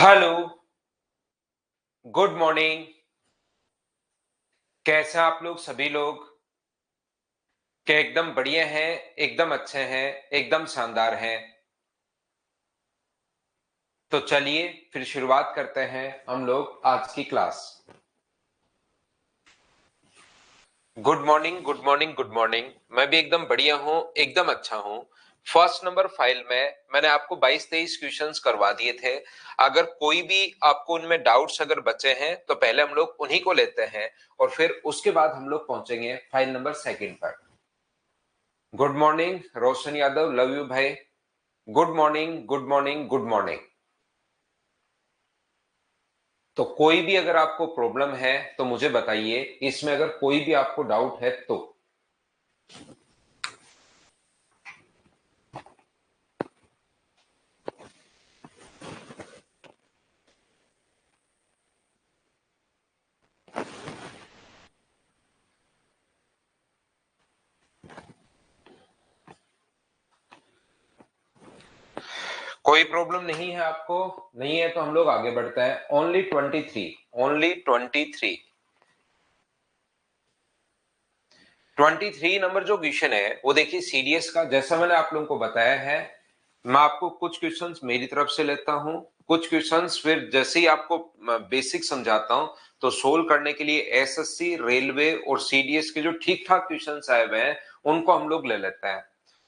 Hello, good morning. कैसे हैं आप लोग सभी लोग? क्या एकदम बढ़िया हैं, एकदम अच्छे हैं, एकदम शानदार हैं? तो चलिए फिर शुरुआत करते हैं हम लोग आज की class. Good morning, good morning, good morning. मैं भी एकदम बढ़िया हूं, एकदम अच्छा हूं। फर्स्ट नंबर फाइल में मैंने आपको 22-23 क्वेश्चंस करवा दिए थे। अगर कोई भी आपको उनमें डाउट्स अगर बचे हैं तो पहले हम लोग उन्हीं को लेते हैं और फिर उसके बाद हम लोग पहुंचेंगे फाइल नंबर सेकंड पर। Good morning Roshan Yadav, love you भाई। Good morning, good morning, good morning. तो कोई भी अगर आपको प्रॉब्लम है तो मुझे बताइए, इसमें अगर कोई भी आपको डाउट है तो। कोई प्रॉब्लम नहीं है आपको? नहीं है तो हम लोग आगे बढ़ते हैं। Only 23, only 23। 23 नंबर जो क्वेश्चन है वो देखिए सीडीएस का, जैसा मैंने आप लोगों को बताया है। मैं आपको कुछ क्वेश्चंस मेरी तरफ से लेता हूं, कुछ क्वेश्चंस फिर जैसे ही आपको बेसिक समझाता हूं तो सोल्व करने के लिए एसएससी, रेलवे और सीडीएस के जो ठीक ठाक क्वेश्चंस आए हुए हैं उनको हम लोग ले लेते हैं।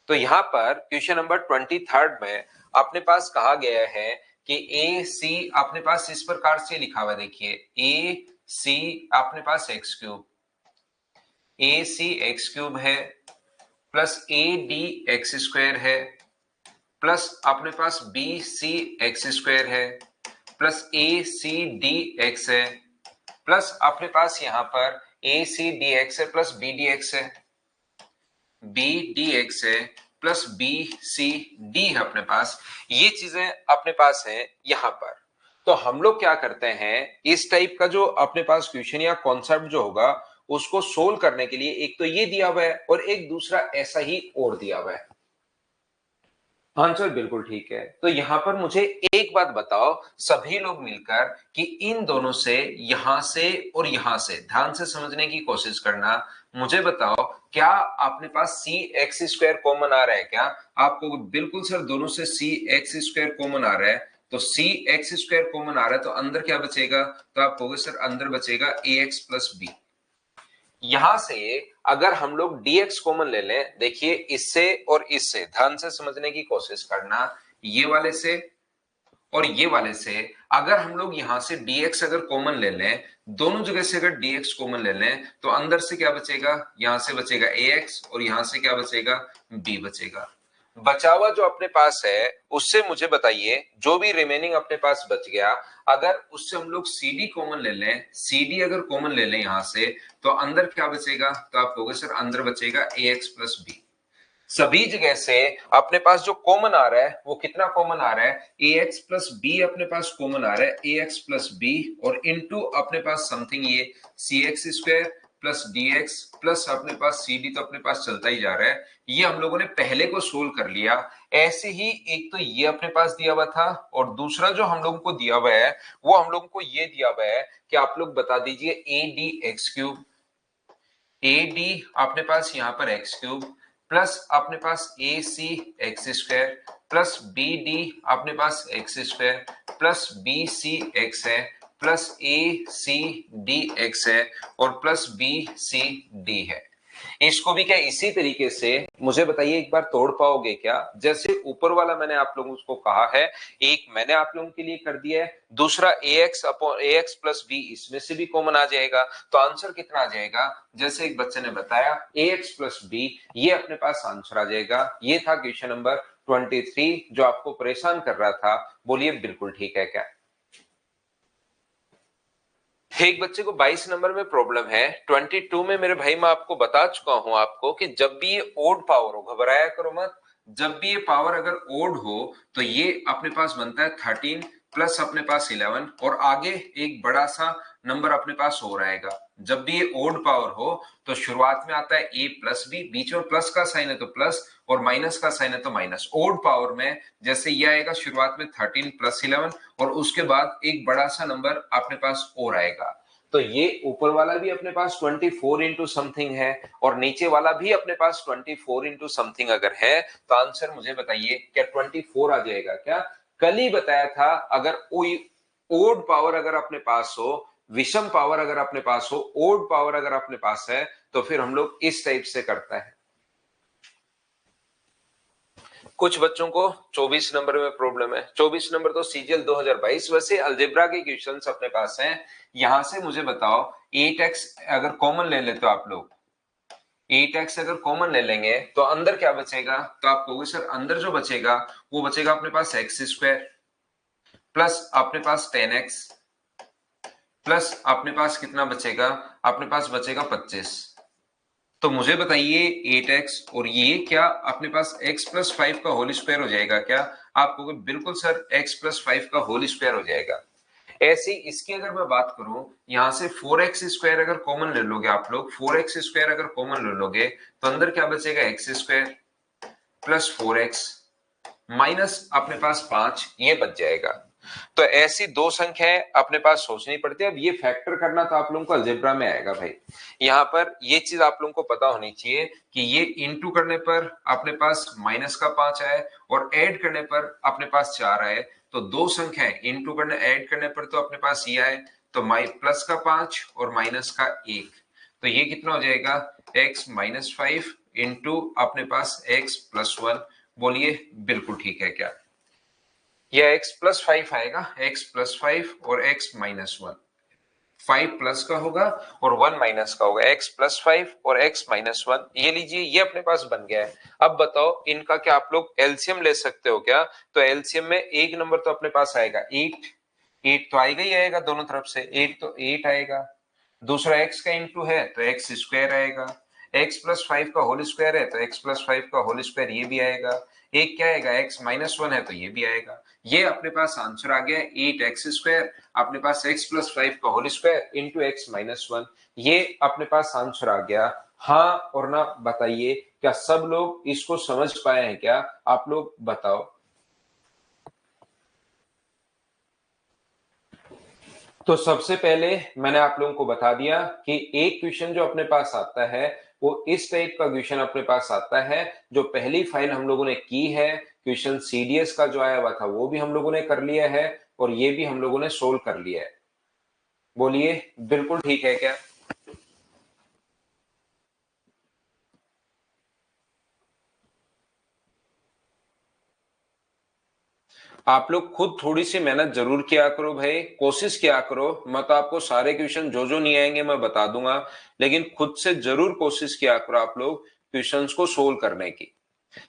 तो यहाँ पर क्वेश्चन नंबर 23 में अपने पास कहा गया है कि ए सी अपने पास इस प्रकार से लिखा हुआ है। देखिए ए सी अपने पास एक्स क्यूब, ए सी एक्स क्यूब है, प्लस ए डी एक्स स्क्वायर है, प्लस अपने पास बी सी एक्स स्क्वायर है, plus A C D X है, प्लस अपने पास यहां पर ए सी डी एक्स है, प्लस बी डी एक्स है, बी डी एक्स है, प्लस बी सी डी है अपने पास। ये चीजें अपने पास है यहां पर। तो हम लोग क्या करते हैं, इस टाइप का जो अपने पास क्वेश्चन या कॉन्सेप्ट जो होगा उसको सोल्व करने के लिए एक तो ये दिया हुआ है और एक दूसरा ऐसा ही और दिया हुआ है। आंसर बिल्कुल ठीक है। तो यहां पर मुझे एक बात बताओ सभी लोग मिलकर कि इन दोनों से, यहां से और यहां से ध्यान से समझने की कोशिश करना। मुझे बताओ क्या अपने पास सी एक्स स्क्वायर कॉमन आ रहा है क्या? आपको बिल्कुल सर दोनों से सी एक्स स्क्वायर कॉमन आ रहा है। तो सी एक्स स्क्वायर कॉमन आ रहा है तो अंदर क्या बचेगा? तो आप कहोगे सर अंदर बचेगा ए एक्स प्लस बी। यहां से अगर हम लोग dx कॉमन ले लें, देखिए इससे और इससे ध्यान से समझने की कोशिश करना। ये वाले से और ये वाले से अगर हम लोग यहां से dx अगर कॉमन ले लें, दोनों जगह से अगर dx कॉमन ले लें तो अंदर से क्या बचेगा? यहां से बचेगा ax और यहां से क्या बचेगा? b बचेगा। बचा हुआ जो अपने पास है उससे मुझे बताइए जो भी रिमेनिंग अपने पास बच गया, अगर उससे हम लोग CD कॉमन ले लें, CD अगर कॉमन ले लें यहां से तो अंदर क्या बचेगा? तो आप कहोगे सर अंदर बचेगा ax प्लस बी। सभी जगह से अपने पास जो कॉमन आ रहा है वो कितना कॉमन आ रहा है? ax प्लस बी अपने पास कॉमन आ रहा है, ax प्लस बी और इनटू अपने पास समथिंग ये cx square plus dx plus अपने पास cd तो अपने पास चलता ही जा रहा है। ये हम लोगों ने पहले को सोल्व कर लिया। ऐसे ही एक तो ये अपने पास दिया हुआ था और दूसरा जो हम लोगों को दिया हुआ है वो हम लोगों को ये दिया हुआ है कि आप लोग बता दीजिए A D X cube, A D अपने पास यहां पर एक्स क्यूब प्लस अपने पास A C X square plus B D अपने पास X square plus B C X है plus A C D X है और प्लस बी सी डी है। इसको भी क्या इसी तरीके से मुझे बताइए एक बार तोड़ पाओगे क्या? जैसे ऊपर वाला मैंने आप लोगों को कहा है, एक मैंने आप लोगों के लिए कर दिया है, दूसरा ax upon ax plus B इसमें से भी कॉमन आ जाएगा तो आंसर कितना आ जाएगा? जैसे एक बच्चे ने बताया ax प्लस बी, ये अपने पास आंसर आ जाएगा। ये था क्वेश्चन नंबर 23 जो आपको परेशान कर रहा था। बोलिए बिल्कुल ठीक है क्या? एक बच्चे को 22 नंबर में प्रॉब्लम है। 22 में मेरे भाई मैं आपको बता चुका हूं आपको कि जब भी ये ओड पावर हो घबराया करो मत। जब भी ये पावर अगर ओड हो तो ये अपने पास बनता है 13 प्लस अपने पास 11 और आगे एक बड़ा सा नंबर अपने पास और आएगा। जब भी ये ओड पावर हो तो शुरुआत में आता है a प्लस बी, बीच में प्लस का साइन है तो प्लस और माइनस का साइन है तो माइनस। ओड पावर में जैसे ये आएगा शुरुआत में 13 प्लस 11 और उसके बाद एक बड़ा सा नंबर अपने पास और आएगा। तो ये ऊपर वाला भी अपने पास 24 इंटू समथिंग है और नीचे वाला भी अपने पास 24 इंटू समथिंग अगर है तो आंसर मुझे बताइए क्या 24 आ जाएगा क्या? कल ही बताया था अगर ओड पावर अगर अपने पास हो, विषम पावर अगर अपने पास हो, ओड पावर अगर अपने पास है तो फिर हम लोग इस टाइप से करते हैं। कुछ बच्चों को 24 नंबर में प्रॉब्लम है। 24 नंबर तो सीजीएल 2022। वैसे अलजेब्रा के क्वेश्चंस अपने पास हैं। यहां से मुझे बताओ 8x अगर कॉमन ले लेते हो आप लोग, 8x अगर कॉमन ले लेंगे तो अंदर क्या बचेगा? तो आप कहोगे सर अंदर जो बचेगा वो बचेगा अपने पास एक्स स्क्वायर प्लस अपने पास 10x प्लस अपने पास कितना बचेगा? अपने पास बचेगा 25। तो मुझे बताइए 8x और ये क्या अपने पास x प्लस 5 का होल स्क्वायर हो जाएगा क्या? आप कहोगे बिल्कुल सर x प्लस 5 का होल स्क्वायर हो जाएगा। ऐसी इसकी अगर मैं बात करूं, यहां से 4x स्क्वायर अगर कॉमन ले लोगे आप लोग, 4x स्क्वायर अगर कॉमन ले लोगे तो अंदर क्या बचेगा? x square plus 4x minus अपने पास 5 ये बच जाएगा। तो ऐसी दो संख्याएं अपने पास सोचनी पड़ती है। अब ये फैक्टर करना तो आप लोगों को अलजेब्रा में आएगा भाई। यहाँ पर ये चीज आप लोगों को पता होनी चाहिए कि ये इनटू करने पर अपने पास माइनस का 5 आए और ऐड करने पर अपने पास 4 आए। तो दो संख्याएं इनटू करने ऐड करने पर तो अपने पास ये आए, तो प्लस का 5 और माइनस का 1। तो ये कितना हो जाएगा? x माइनस 5 इंटू अपने पास x प्लस 1। बोलिए बिल्कुल ठीक है क्या? यह x प्लस 5 आएगा, x प्लस 5 और x माइनस 1। 5 प्लस का होगा और 1 माइनस का होगा, x प्लस 5 और x माइनस 1। ये लीजिए ये अपने पास बन गया है। अब बताओ इनका क्या आप लोग एलसीएम ले सकते हो क्या? तो एलसीएम में एक नंबर तो अपने पास आएगा 8, 8 तो आएगा ही आएगा दोनों तरफ से, 8 तो 8 आएगा। दूसरा x का इंटू है तो x स्क्वायर आएगा, x प्लस 5 का होल स्क्वायर है तो x प्लस 5 का होल स्क्वायर ये भी आएगा। एक क्या आएगा? x माइनस 1 है तो ये भी आएगा। ये अपने पास आंसर आ गया 8x स्क्वायर अपने पास x प्लस 5 का whole square into x minus 1। ये अपने पास आंसर आ गया। हाँ और ना बताइए क्या सब लोग इसको समझ पाए हैं क्या? आप लोग बताओ। तो सबसे पहले मैंने आप लोगों को बता दिया कि एक क्वेश्चन जो अपने पास आता है वो इस टाइप का क्वेश्चन अपने पास आता है। जो पहली फाइल हम लोगों ने की है, क्वेश्चन सीडीएस का जो आया हुआ था वो भी हम लोगों ने कर लिया है और ये भी हम लोगों ने सोल्व कर लिया है। बोलिए बिल्कुल ठीक है क्या? आप लोग खुद थोड़ी सी मेहनत जरूर किया करो भाई, कोशिश किया करो। मैं तो आपको सारे क्वेश्चन जो जो नहीं आएंगे मैं बता दूंगा, लेकिन खुद से जरूर कोशिश किया करो आप लोग क्वेश्चंस को सोल्व करने की।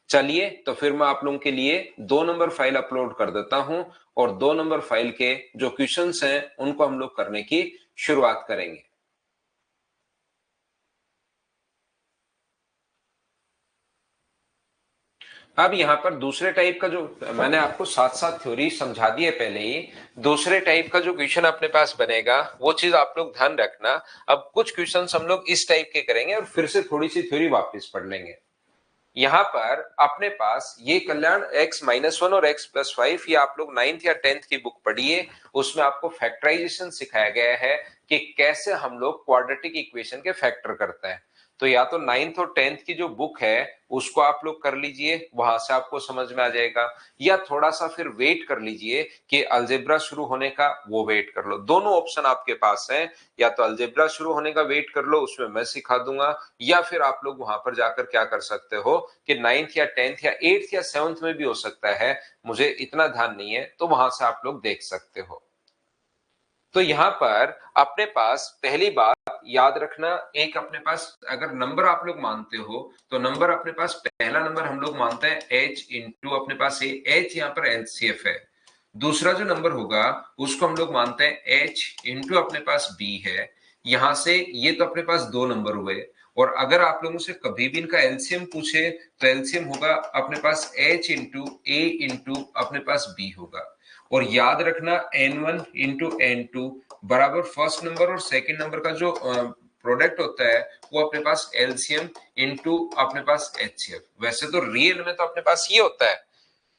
चलिए तो फिर मैं आप लोगों के लिए 2 नंबर फाइल अपलोड कर देता हूं और 2 नंबर फाइल के जो क्वेश्चंस हैं उनको हम लोग करने की शुरुआत करेंगे। अब यहाँ पर दूसरे टाइप का जो मैंने आपको साथ साथ थ्योरी समझा दी है पहले ही, दूसरे टाइप का जो क्वेश्चन अपने पास बनेगा वो चीज आप लोग ध्यान रखना। अब कुछ क्वेश्चन हम लोग इस टाइप के करेंगे और फिर से थोड़ी सी थ्योरी वापस पढ़ लेंगे। यहाँ पर अपने पास ये कल्याण x माइनस 1 और x प्लस 5, ये आप लोग 9th या 10th की बुक पढ़िए। उसमें आपको फैक्टराइजेशन सिखाया गया है कि कैसे हम लोग क्वाड्रेटिक इक्वेशन के फैक्टर करते हैं। तो या तो 9th और 10th की जो बुक है उसको आप लोग कर लीजिए, वहां से आपको समझ में आ जाएगा, या थोड़ा सा फिर वेट कर लीजिए कि अलजेब्रा शुरू होने का, वो वेट कर लो। दोनों ऑप्शन आपके पास है, या तो अलजेब्रा शुरू होने का वेट कर लो, उसमें मैं सिखा दूंगा, या फिर आप लोग वहां पर जाकर क्या कर सकते हो कि 9th या 10th या 8th या 7th में भी हो सकता है, मुझे इतना ध्यान नहीं है, तो वहां से आप लोग देख सकते हो। तो यहां पर अपने पास पहली बात याद रखना, एक अपने पास अगर नंबर आप लोग मानते हो तो नंबर अपने पास पहला नंबर हम लोग मानते हैं h इंटू अपने पास h यहाँ पर एलसीएफ है। दूसरा जो नंबर होगा उसको हम लोग मानते हैं h इंटू अपने पास b है। यहां से ये तो अपने पास दो नंबर हुए, और अगर आप लोगों से कभी भी इनका एलसीएम पूछे तो एलसीएम होगा अपने पास h इंटू a इंटू अपने पास b होगा। और याद रखना n1 इंटू n2 बराबर फर्स्ट नंबर और सेकंड नंबर का जो प्रोडक्ट होता है वो अपने पास एलसीएम इंटू अपने पास एचसीएफ। वैसे तो रियल में तो अपने पास ये होता है,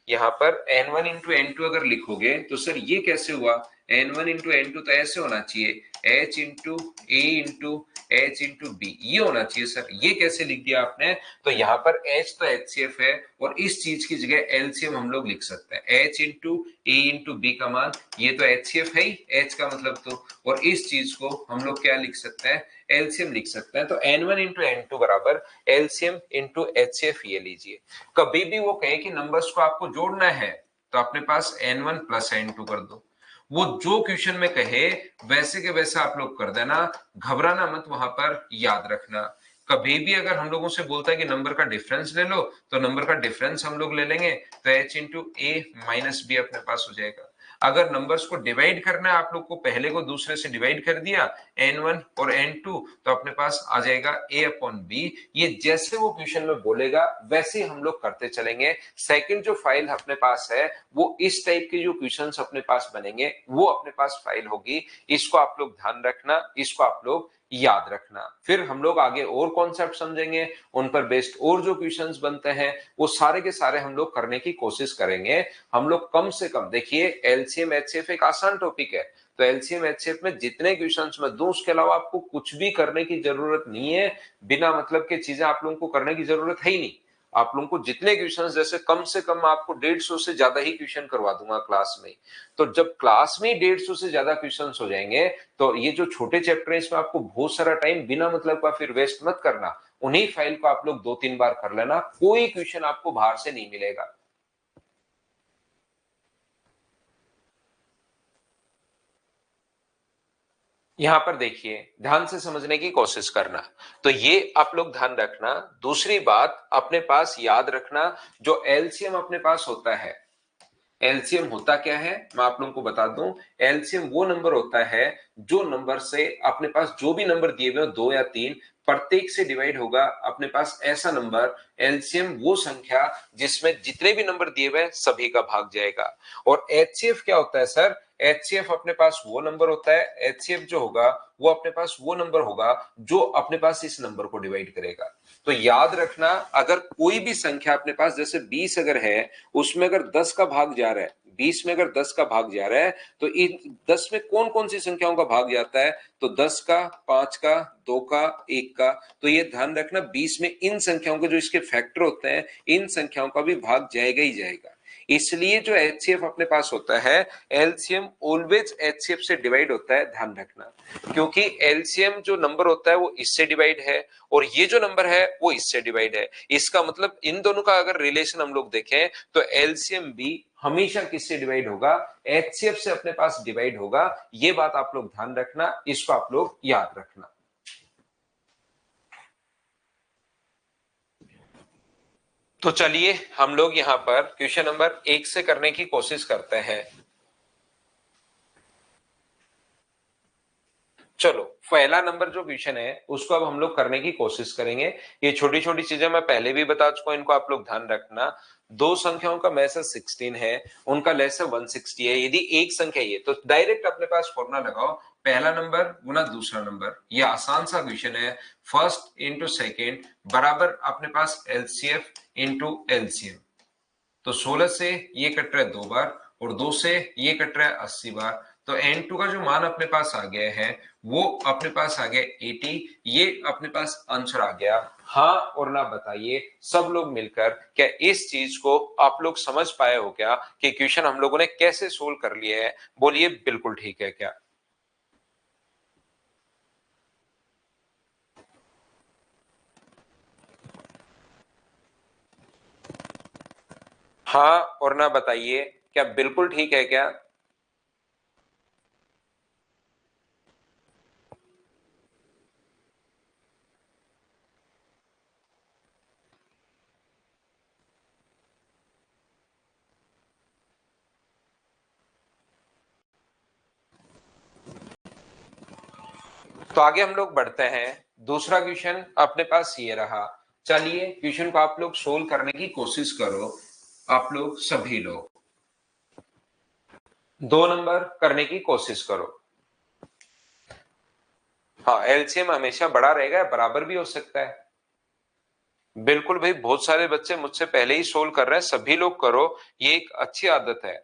यहाँ पर n1 इंटू n2 अगर लिखोगे तो सर ये कैसे हुआ, n1 इंटू n2 तो ऐसे होना चाहिए h इंटू ए इंटू एच इंटू बी, ये होना चाहिए सर, ये कैसे लिख दिया आपने। तो यहाँ पर h तो HCF है और इस चीज की जगह LCM हम लोग लिख सकते हैं, h इंटू ए इंटू बी का मान, ये तो HCF है ही, h का मतलब तो, और इस चीज को हम लोग क्या लिख सकते हैं, एलसीएम लिख सकते हैं। तो n1 इंटू n2 बराबर एलसीएम इंटू HCF, ये लीजिए। कभी भी वो कहे कि नंबर्स को आपको जोड़ना है तो अपने पास n1 प्लस n2 कर दो, वो जो क्वेश्चन में कहे वैसे के वैसे आप लोग कर देना, घबराना मत, वहां पर याद रखना। कभी भी अगर हम लोगों से बोलता है कि नंबर का डिफरेंस ले लो तो नंबर का डिफरेंस हम लोग ले लेंगे, तो h इंटू ए माइनस बी अपने पास हो जाएगा। अगर नंबर्स को डिवाइड करना है आप लोग को, पहले को दूसरे से डिवाइड कर दिया n1 और n2, तो अपने पास आ जाएगा a अपॉन बी। ये जैसे वो क्वेश्चन में बोलेगा वैसे हम लोग करते चलेंगे। सेकंड जो फाइल अपने पास है वो इस टाइप के जो क्वेश्चंस अपने पास बनेंगे वो अपने पास फाइल होगी, इसको आप लोग ध्यान रखना, इसको आप लोग याद रखना। फिर हम लोग आगे और कॉन्सेप्ट समझेंगे, उन पर बेस्ड और जो क्वेश्चंस बनते हैं वो सारे के सारे हम लोग करने की कोशिश करेंगे। हम लोग कम से कम, देखिए एलसीएम एचसीएफ एक आसान टॉपिक है, तो एलसीएम एचसीएफ में जितने क्वेश्चंस मैं दूं उसके अलावा आपको कुछ भी करने की जरूरत नहीं है, बिना मतलब के चीजें आप लोगों को करने की जरूरत है ही नहीं। आप लोगों को जितने क्वेश्चंस, जैसे कम से कम आपको 150 से ज्यादा ही क्वेश्चन करवा दूंगा क्लास में, तो जब क्लास में 150 से ज्यादा क्वेश्चंस हो जाएंगे तो ये जो छोटे चैप्टर है इसमें आपको बहुत सारा टाइम बिना मतलब का फिर वेस्ट मत करना, उन्हीं फाइल को आप लोग 2-3 बार कर लेना, कोई क्वेश्चन आपको बाहर से नहीं मिलेगा। यहां पर देखिए, ध्यान से समझने की कोशिश करना, तो ये आप लोग ध्यान रखना। दूसरी बात अपने पास याद रखना, जो एलसीएम अपने पास होता है, एलसीएम होता क्या है मैं आप लोगों को बता दूं। एलसीएम वो नंबर होता है जो नंबर से अपने पास जो भी नंबर दिए हुए हो, 2 या 3, प्रत्येक से डिवाइड होगा अपने पास ऐसा नंबर। एलसीएम वो संख्या जिसमें जितने भी नंबर दिए हुए सभी का भाग जाएगा। और एचसीएफ क्या होता है सर, एचसीएफ अपने पास वो नंबर होता है, एचसीएफ जो होगा वो अपने पास वो नंबर होगा जो अपने पास इस नंबर को डिवाइड करेगा। तो याद रखना, अगर कोई भी संख्या अपने पास, जैसे 20 अगर है, उसमें अगर 10 का भाग जा रहा है, 20 में अगर 10 का भाग जा रहा है तो इन 10 में कौन कौन सी संख्याओं का भाग जाता है, तो 10 का, 5 का, 2 का, 1 का। तो ये ध्यान रखना, 20 में इन संख्याओं के जो इसके फैक्टर होते हैं इन संख्याओं का भी भाग जाएगा ही जाएगा। इसलिए जो एचसीएफ अपने पास होता है, एलसीएम ऑलवेज एचसीएफ से डिवाइड होता है, ध्यान रखना, क्योंकि एलसीएम जो नंबर होता है वो इससे डिवाइड है और ये जो नंबर है वो इससे डिवाइड है। इसका मतलब इन दोनों का अगर रिलेशन हम लोग देखें तो एलसीएम भी हमेशा किससे डिवाइड होगा, एचसीएफ से अपने पास डिवाइड होगा। ये बात आप लोग ध्यान रखना, इसको आप लोग याद रखना। तो चलिए हम लोग यहां पर क्वेश्चन नंबर 1 से करने की कोशिश करते हैं। चलो पहला नंबर जो क्वेश्चन है उसको अब हम लोग करने की कोशिश करेंगे। ये छोटी छोटी चीजें मैं पहले भी बता चुका हूं, इनको आप लोग ध्यान रखना। दो संख्याओं का मैसर 16 है, उनका लेसर 160 है। यदि एक संख्या ये, तो डायरेक्ट अपने पास फॉर्मूला लगाओ, पहला नंबर गुना दूसरा नंबर। ये आसान सा क्वेश्चन है, फर्स्ट इंटू सेकेंड बराबर अपने पास एलसीएफ इंटू एलसीएम। तो 16 से ये कट रहा है 2 बार और 2 से ये कट रहा है 80 बार। तो n2 का जो मान अपने पास आ गया है वो अपने पास आ गया 80। ये अपने पास आंसर आ गया। हाँ और ना बताइए सब लोग मिलकर, क्या इस चीज को आप लोग समझ पाए हो क्या कि क्वेश्चन हम लोगों ने कैसे सोल्व कर लिया है? बोलिए बिल्कुल ठीक है क्या? हाँ और ना बताइए, क्या बिल्कुल ठीक है क्या? तो आगे हम लोग बढ़ते हैं। दूसरा क्वेश्चन अपने पास ये रहा। चलिए क्वेश्चन को आप लोग सोल्व करने की कोशिश करो, आप लोग सभी लोग। 2 नंबर करने की कोशिश करो। हाँ, एलसीएम हमेशा बड़ा रहेगा, बराबर भी हो सकता है। बिल्कुल भाई, बहुत सारे बच्चे मुझसे पहले ही सोल्व कर रहे हैं, सभी लोग करो, ये एक अच्छी आदत है।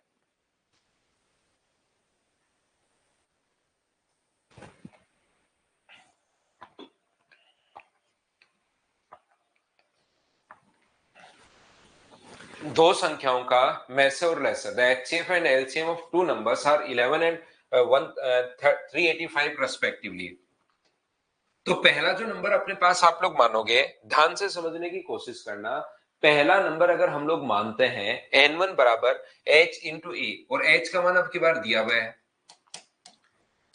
दो संख्याओं का मैसे और lesser, the HCF and LCM of two numbers are 11 and 385 respectively. तो पहला जो नंबर अपने पास आप लोग मानोगे, ध्यान से समझने की कोशिश करना। पहला नंबर अगर हम लोग मानते हैं n1 बराबर h इंटू ए, और h का मान अब की बार दिया हुआ है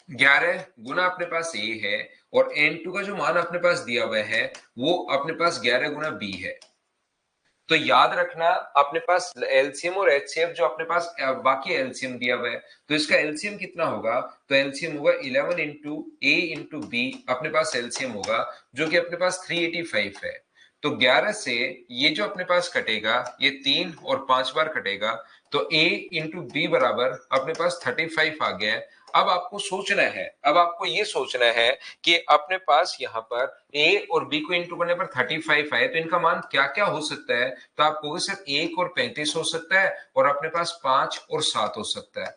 11 गुना अपने पास a है, और n2 का जो मान अपने पास दिया हुआ है वो अपने पास 11 गुना b है। तो याद रखना, अपने पास एलसीएम और एचसीएफ जो अपने पास बाकी एलसीएम दिया हुआ है, तो इसका एलसीएम कितना होगा, तो एलसीएम होगा 11 इंटू ए इंटू बी, अपने पास एलसीएम होगा जो कि अपने पास 385 है। तो 11 से ये जो अपने पास कटेगा, ये 3 और 5 बार कटेगा, तो a इंटू बी बराबर अपने पास 35 आ गया है। अब आपको सोचना है, अब आपको ये सोचना है कि अपने पास यहाँ पर a और b को इंटू करने पर 35 आए, तो इनका मान क्या क्या हो सकता है, तो आप कहोगे सर 1 और 35 हो सकता है, और अपने पास 5 और 7 हो सकता है।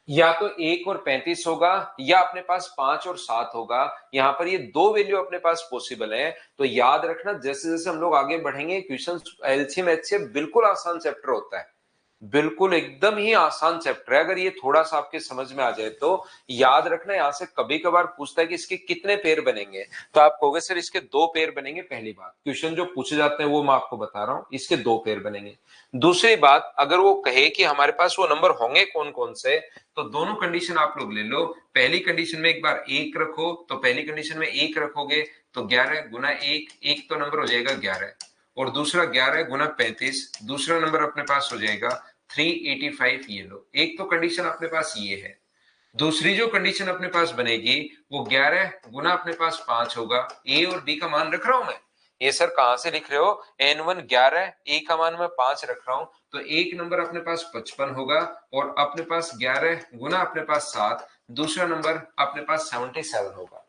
या तो 1 और 35 होगा, या अपने पास 5 और 7 होगा। यहां पर ये दो वैल्यू अपने पास पॉसिबल है। तो याद रखना, जैसे जैसे हम लोग आगे बढ़ेंगे, क्वेश्चन एलसीएम एचसीएफ बिल्कुल आसान चैप्टर होता है, बिल्कुल एकदम ही आसान चैप्टर है। अगर ये थोड़ा सा आपके समझ में आ जाए तो याद रखना, यहां से कभी कभार पूछता है कि इसके कितने पेयर बनेंगे, तो आप कहोगे सर इसके दो पेयर बनेंगे। पहली बात, क्वेश्चन जो पूछे जाते हैं वो मैं आपको बता रहा हूं, इसके दो पेयर बनेंगे। दूसरी बात, अगर वो कहे कि हमारे पास वो नंबर होंगे कौन कौन से, तो दोनों कंडीशन आप लोग ले लो। पहली कंडीशन में एक बार एक रखो, तो पहली कंडीशन में एक रखोगे तो 11 गुना एक, एक तो नंबर हो जाएगा 11, और दूसरा 11 गुना 35, दूसरा नंबर अपने पास हो जाएगा 385। ये लो, एक तो कंडीशन अपने पास ये है। दूसरी जो कंडीशन अपने पास बनेगी वो 11 गुना अपने पास 5 होगा। ए और बी का मान रख रहा हूं मैं, ये सर कहां से लिख रहे हो, n1 11, ए का मान मैं 5 रख रहा हूं, तो एक नंबर अपने पास 55 होगा, और अपने पास 11 गुना अपने पास 7, दूसरा नंबर अपने पास 77 होगा।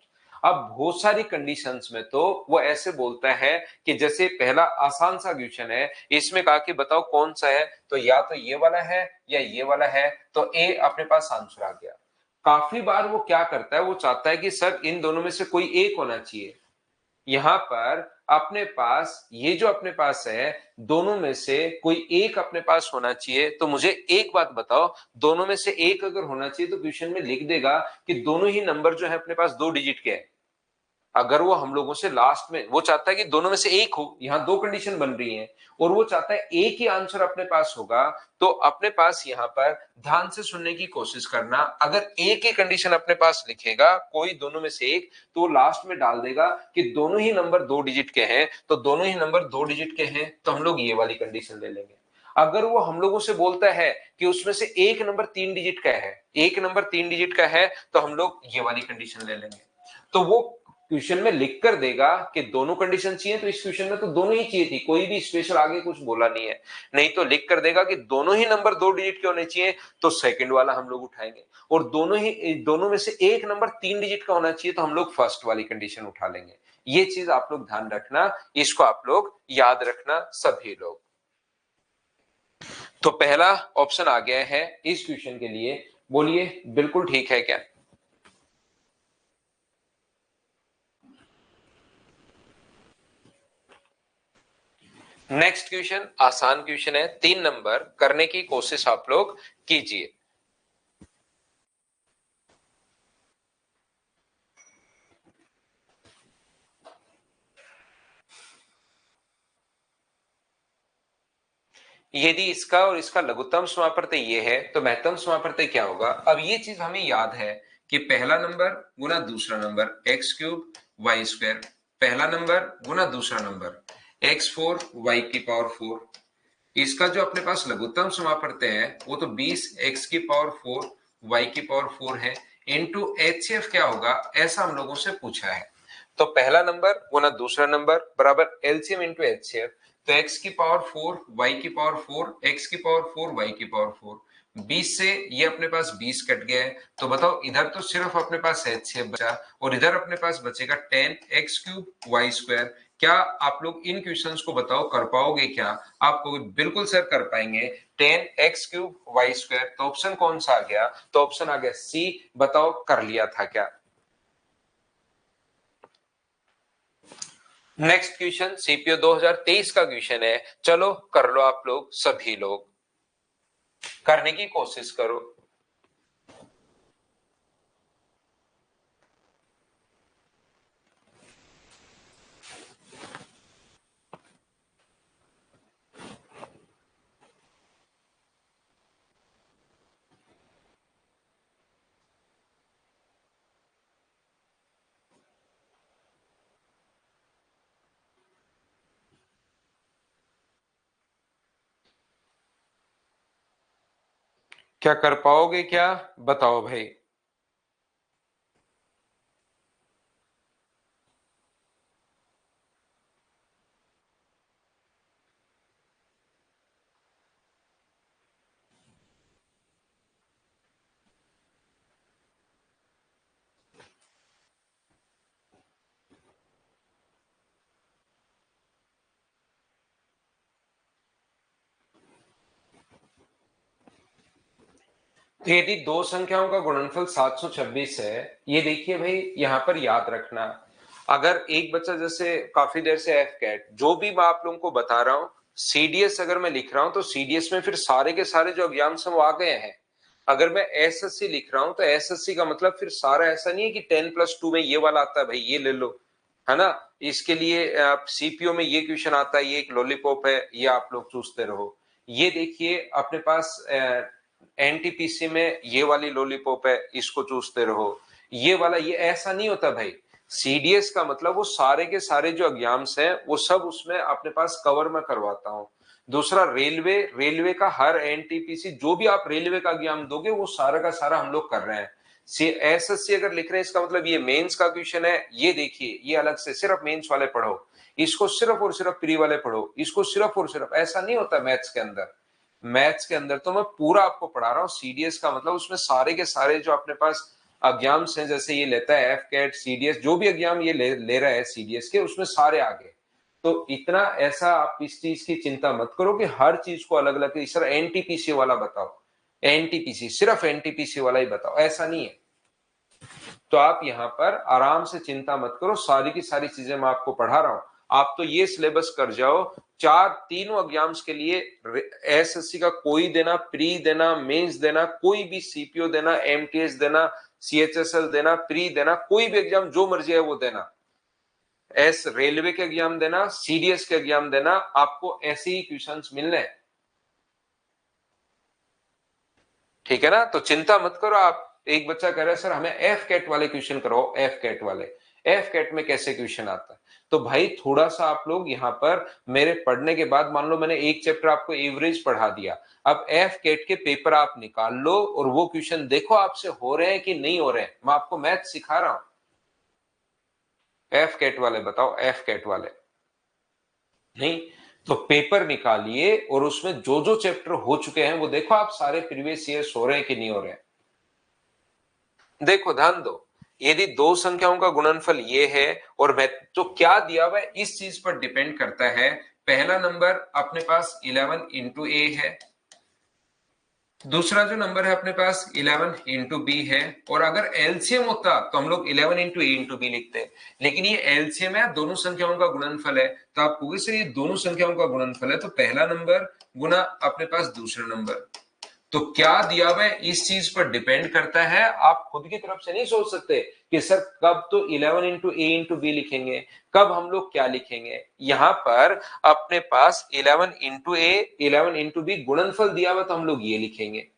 अब बहुत सारी कंडीशंस में तो वो ऐसे बोलता है कि जैसे पहला आसान सा क्वेश्चन है, इसमें कहा कि बताओ कौन सा है, तो या तो ये वाला है या ये वाला है, तो ए अपने पास आंसर आ गया। काफी बार वो क्या करता है, वो चाहता है कि सर इन दोनों में से कोई एक होना चाहिए। यहां पर अपने पास ये जो अपने पास है, दोनों में से कोई एक अपने पास होना चाहिए। तो मुझे एक बात बताओ, दोनों में से एक अगर होना चाहिए तो क्वेश्चन में लिख देगा कि दोनों ही नंबर जो है अपने पास 2 डिजिट के हैं। अगर वो हम लोगों से लास्ट में, वो चाहता है कि दोनों में से एक हो, यहां दो कंडीशन बन रही हैं, और वो चाहता है एक ही आंसर अपने पास होगा, तो अपने पास यहां पर ध्यान से सुनने की कोशिश करना। अगर एक ही कंडीशन अपने पास लिखेगा, कोई दोनों में से एक, तो वो लास्ट में डाल देगा कि दोनों ही नंबर 2 डिजिट के हैं, तो दोनों ही नंबर 2 डिजिट के हैं, तो हम लोग ये वाली कंडीशन ले लेंगे। अगर वो हम लोगों से बोलता है कि उसमें से एक नंबर 3 डिजिट का है, एक नंबर 3 डिजिट का है, तो हम लोग ये वाली कंडीशन ले लेंगे। तो वो क्वेश्चन में लिख कर देगा कि दोनों कंडीशन चाहिए, तो इस क्वेश्चन में तो दोनों ही चाहिए थी, कोई भी स्पेशल आगे कुछ बोला नहीं है। नहीं तो लिख कर देगा कि दोनों ही नंबर 2 डिजिट के होने चाहिए, तो सेकंड वाला हम लोग उठाएंगे। और दोनों में से एक नंबर 3 डिजिट का होना चाहिए, तो हम लोग फर्स्ट वाली कंडीशन उठा लेंगे। ये चीज आप लोग ध्यान रखना, इसको आप लोग याद रखना सभी लोग। तो पहला ऑप्शन आ गया है इस क्वेश्चन के लिए, बोलिए बिल्कुल ठीक है क्या? नेक्स्ट क्वेश्चन आसान क्वेश्चन है, 3 नंबर करने की कोशिश आप लोग कीजिए। यदि इसका और इसका लघुत्तम समापवर्तय ये है, तो महत्तम समापवर्तय क्या होगा? अब ये चीज हमें याद है कि पहला नंबर गुना दूसरा number X cube Y square, पहला नंबर गुना दूसरा नंबर x4 y की पावर 4। इसका जो अपने पास लघुत्तम समापवर्तय है वो तो 20 x की पावर 4 y की पावर 4 है, इनटू एचसीएफ क्या होगा, ऐसा हम लोगों से पूछा है। तो पहला नंबर गुना दूसरा नंबर बराबर एलसीएम इंटू एचसीएफ, तो x की पावर 4 y की पावर 4, x की पावर 4 y की पावर 4, 20 से ये अपने पास 20 कट गया है, तो बताओ इधर तो सिर्फ अपने पास HCF बचा और इधर अपने पास बचेगा 10x³ y²। क्या आप लोग इन क्वेश्चंस को बताओ कर पाओगे क्या? आपको बिल्कुल सर कर पाएंगे। 10x³ y², तो ऑप्शन कौन सा आ गया? तो ऑप्शन आ गया सी। बताओ कर लिया था क्या? नेक्स्ट क्वेश्चन सीपीओ 2023 का क्वेश्चन है, चलो कर लो आप लोग, सभी लोग करने की कोशिश करो। क्या कर पाओगे क्या? बताओ भाई। तो यदि दो संख्याओं का गुणनफल 726 है, ये देखिए भाई यहां पर याद रखना, अगर एक बच्चा जैसे काफी देर से एफ कैट, जो भी मैं आप लोगों को बता रहा हूं, सीडीएस अगर मैं लिख रहा हूं तो सीडीएस में फिर सारे के सारे जो अज्ञांश हैं वो आ गए हैं। अगर मैं एसएससी लिख रहा हूं तो एसएससी का मतलब फिर सारा ऐसा नहीं है कि 10+2 में ये वाला आता है भाई ये ले लो, है ना। इसके लिए आप सीपीओ में ये क्वेश्चन आता है, ये एक लॉलीपॉप है, ये आप लोग चूसते रहो। ये देखिए अपने पास एनटीपीसी में ये वाली लॉलीपॉप है, इसको चूसते रहो। ये वाला, ये ऐसा नहीं होता भाई। सीडीएस का मतलब वो सारे के सारे जो अज्ञांश हैं वो सब उसमें अपने पास कवर में करवाता हूं। दूसरा रेलवे, रेलवे का हर एनटीपीसी जो भी आप रेलवे का ज्ञान दोगे वो सारा का सारा हम लोग कर रहे हैं। एसएससी अगर लिख रहे हैं इसका मतलब ये मेंस का क्वेश्चन है। ये देखिए ये अलग से सिर्फ मेंस वाले पढ़ो, इसको सिर्फ और सिर्फ प्री वाले पढ़ो, इसको सिर्फ और सिर्फ, ऐसा नहीं होता मैथ्स के अंदर। मैथ्स के अंदर तो मैं पूरा आपको पढ़ा रहा हूँ। सीडीएस का मतलब उसमें सारे के सारे जो अपने पास अज्ञांश हैं, जैसे ये लेता है एफ कैट सीडीएस, जो भी एग्जाम ये ले रहा है सीडीएस के, उसमें सारे आ गए। तो इतना ऐसा आप इस चीज की चिंता मत करो कि हर चीज को अलग अलग इस तरह एनटीपीसी वाला बताओ, एनटीपीसी सिर्फ एनटीपीसी वाला ही बताओ, ऐसा नहीं है। तो आप यहाँ पर आराम से चिंता मत करो, सारी की सारी चीजें मैं आपको पढ़ा रहा हूं। आप तो ये सिलेबस कर जाओ, तीनों एग्जाम्स के लिए एसएससी का कोई देना, प्री देना, मेंस देना, कोई भी सीपीओ देना, एमटीएस देना, सीएचएसएल देना, प्री देना, कोई भी एग्जाम जो मर्जी है वो देना, एस रेलवे के एग्जाम देना, सीडीएस के एग्जाम देना, आपको ऐसे ही क्वेश्चंस मिलने हैं। ठीक है ना, तो चिंता मत करो आप। एक बच्चा कह रहा है सर हमें एफ कैट वाले क्वेश्चन कराओ, एफ कैट वाले, एफ कैट में कैसे क्वेश्चन आता है? तो भाई थोड़ा सा आप लोग यहाँ पर मेरे पढ़ने के बाद, मान लो मैंने एक चैप्टर आपको एवरेज पढ़ा दिया, अब एफ कैट के पेपर आप निकाल लो और वो क्वेश्चन देखो आपसे हो रहे हैं कि नहीं हो रहे हैं। मैं आपको मैथ सिखा रहा हूं। एफ कैट वाले बताओ, एफ कैट वाले नहीं, तो पेपर निकालिए और उसमें जो जो चैप्टर हो चुके हैं वो देखो आप सारे प्रीवियस ईयर हो रहे हैं कि नहीं हो रहे हैं। देखो ध्यान दो, यदि दो संख्याओं का गुणनफल ये है और मैं तो क्या दिया हुआ है इस चीज पर डिपेंड करता है। पहला नंबर अपने पास 11 इंटू ए है, दूसरा जो नंबर है अपने पास 11 इंटू बी है, और अगर एलसीएम होता तो हम लोग 11 इंटू ए इंटू बी लिखते, लेकिन ये एलसीएम है, दोनों संख्याओं का गुणनफल है। तो आप कहोगे सर ये दोनों संख्याओं का गुणनफल है, तो पहला नंबर गुना अपने पास दूसरा नंबर। तो क्या दिया हुआ है इस चीज पर डिपेंड करता है। आप खुद की तरफ से नहीं सोच सकते कि सर कब तो 11 इंटू ए इंटू बी लिखेंगे, कब हम लोग क्या लिखेंगे। यहां पर अपने पास 11 इंटू ए 11 इंटू बी गुणनफल दिया हुआ तो हम लोग ये लिखेंगे।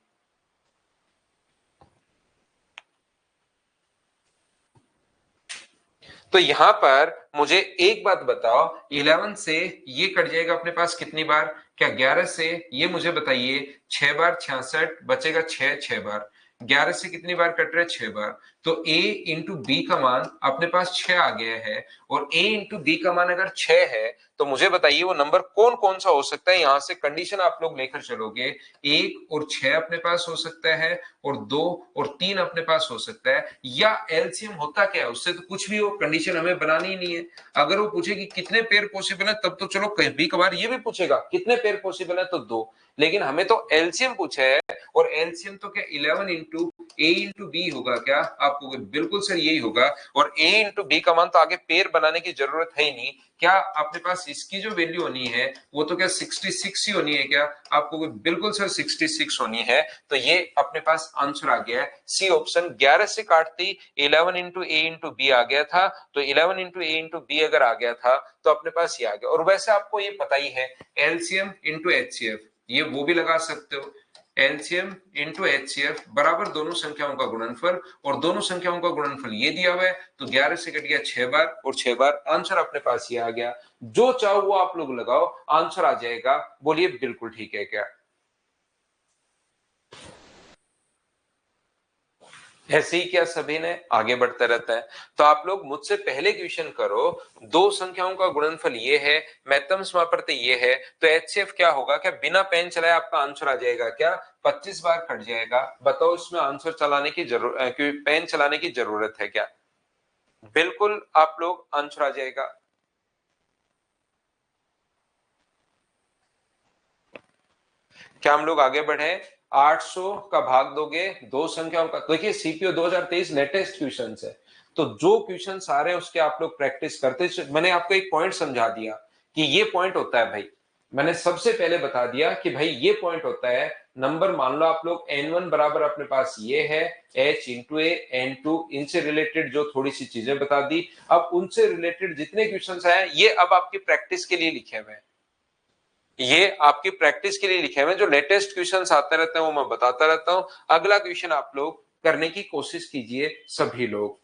तो यहां पर मुझे एक बात बताओ, 11 से ये कट जाएगा अपने पास कितनी बार? क्या 11 से ये मुझे बताइए 6 बार 66 बचेगा 6 6 बार, 11 से कितनी बार कट रहे हैं? 6 बार। तो a इंटू बी का मान अपने पास 6 आ गया है, और a इंटू बी का मान अगर 6 है तो मुझे बताइए वो नंबर कौन कौन सा हो सकता है। यहां से कंडीशन आप लोग लेकर चलोगे, 1 और 6 अपने पास हो सकता है, और 2 और 3 अपने पास हो सकता है, या एलसीएम होता क्या है उससे तो कुछ भी हो, कंडीशन हमें बनानी ही नहीं है। अगर वो पूछे कि कितने पेयर पॉसिबल है तब तो चलो कभी कभार ये भी पूछेगा कितने पेयर पॉसिबल है तो 2, लेकिन हमें तो एलसीएम पूछा है, और एलसीएम तो क्या 11 इंटू ए इंटू बी होगा क्या? आपको बिल्कुल सर यही होगा, और ए इंटू बी का मान तो आगे पेयर बनाने की जरूरत है ही नहीं। क्या अपने पास इसकी जो वैल्यू होनी है वो तो क्या 66 ही होनी है क्या? आपको बिल्कुल सर 66 होनी है। तो ये अपने पास आंसर आ गया है सी ऑप्शन। 11 से काटती 11 इंटू ए इंटू बी आ गया था, तो 11 इंटू ए इंटू बी अगर आ गया था तो अपने पास ये आ गया। और वैसे आपको ये पता ही है एलसीएम इंटू एचसीएफ, ये वो भी लगा सकते हो, एलसीएम इंटू एचसीएफ बराबर दोनों संख्याओं का गुणनफल, और दोनों संख्याओं का गुणनफल ये दिया हुआ है, तो 11 से कट गया 6 बार और 6 बार, आंसर अपने पास ये आ गया। जो चाहो वो आप लोग लगाओ, आंसर आ जाएगा। बोलिए बिल्कुल ठीक है क्या? ऐसे ही क्या सभी ने आगे बढ़ते रहता है। तो आप लोग मुझसे पहले क्वेश्चन करो, दो संख्याओं का गुणनफल ये है, मैथम समापवर्ती ये है, तो एचसीएफ क्या होगा? क्या बिना पेन चलाए आपका आंसर आ जाएगा क्या? 25 बार कट जाएगा। बताओ इसमें आंसर चलाने की जरूरत, पेन चलाने की जरूरत है क्या? बिल्कुल आप लोग आंसर आ जाएगा। क्या हम लोग आगे बढ़े? 800 का भाग दोगे दो संख्याओं का। देखिए सीपीओ 2023 लेटेस्ट क्वेश्चन है, तो जो क्वेश्चन आ रहे हैं उसके आप लोग प्रैक्टिस करते। मैंने आपको एक पॉइंट समझा दिया कि ये पॉइंट होता है भाई, मैंने सबसे पहले बता दिया कि भाई ये पॉइंट होता है। नंबर मान लो आप लोग n1 बराबर अपने पास ये है h इंटू ए, n2 इनसे रिलेटेड जो थोड़ी सी चीजें बता दी। अब उनसे रिलेटेड जितने क्वेश्चंस आए ये अब आपकी प्रैक्टिस के लिए लिखे हुए हैं, ये आपकी प्रैक्टिस के लिए लिखे हुए हैं। जो लेटेस्ट क्वेश्चंस आते रहते हैं वो मैं बताता रहता हूं। अगला क्वेश्चन आप लोग करने की कोशिश कीजिए सभी लोग।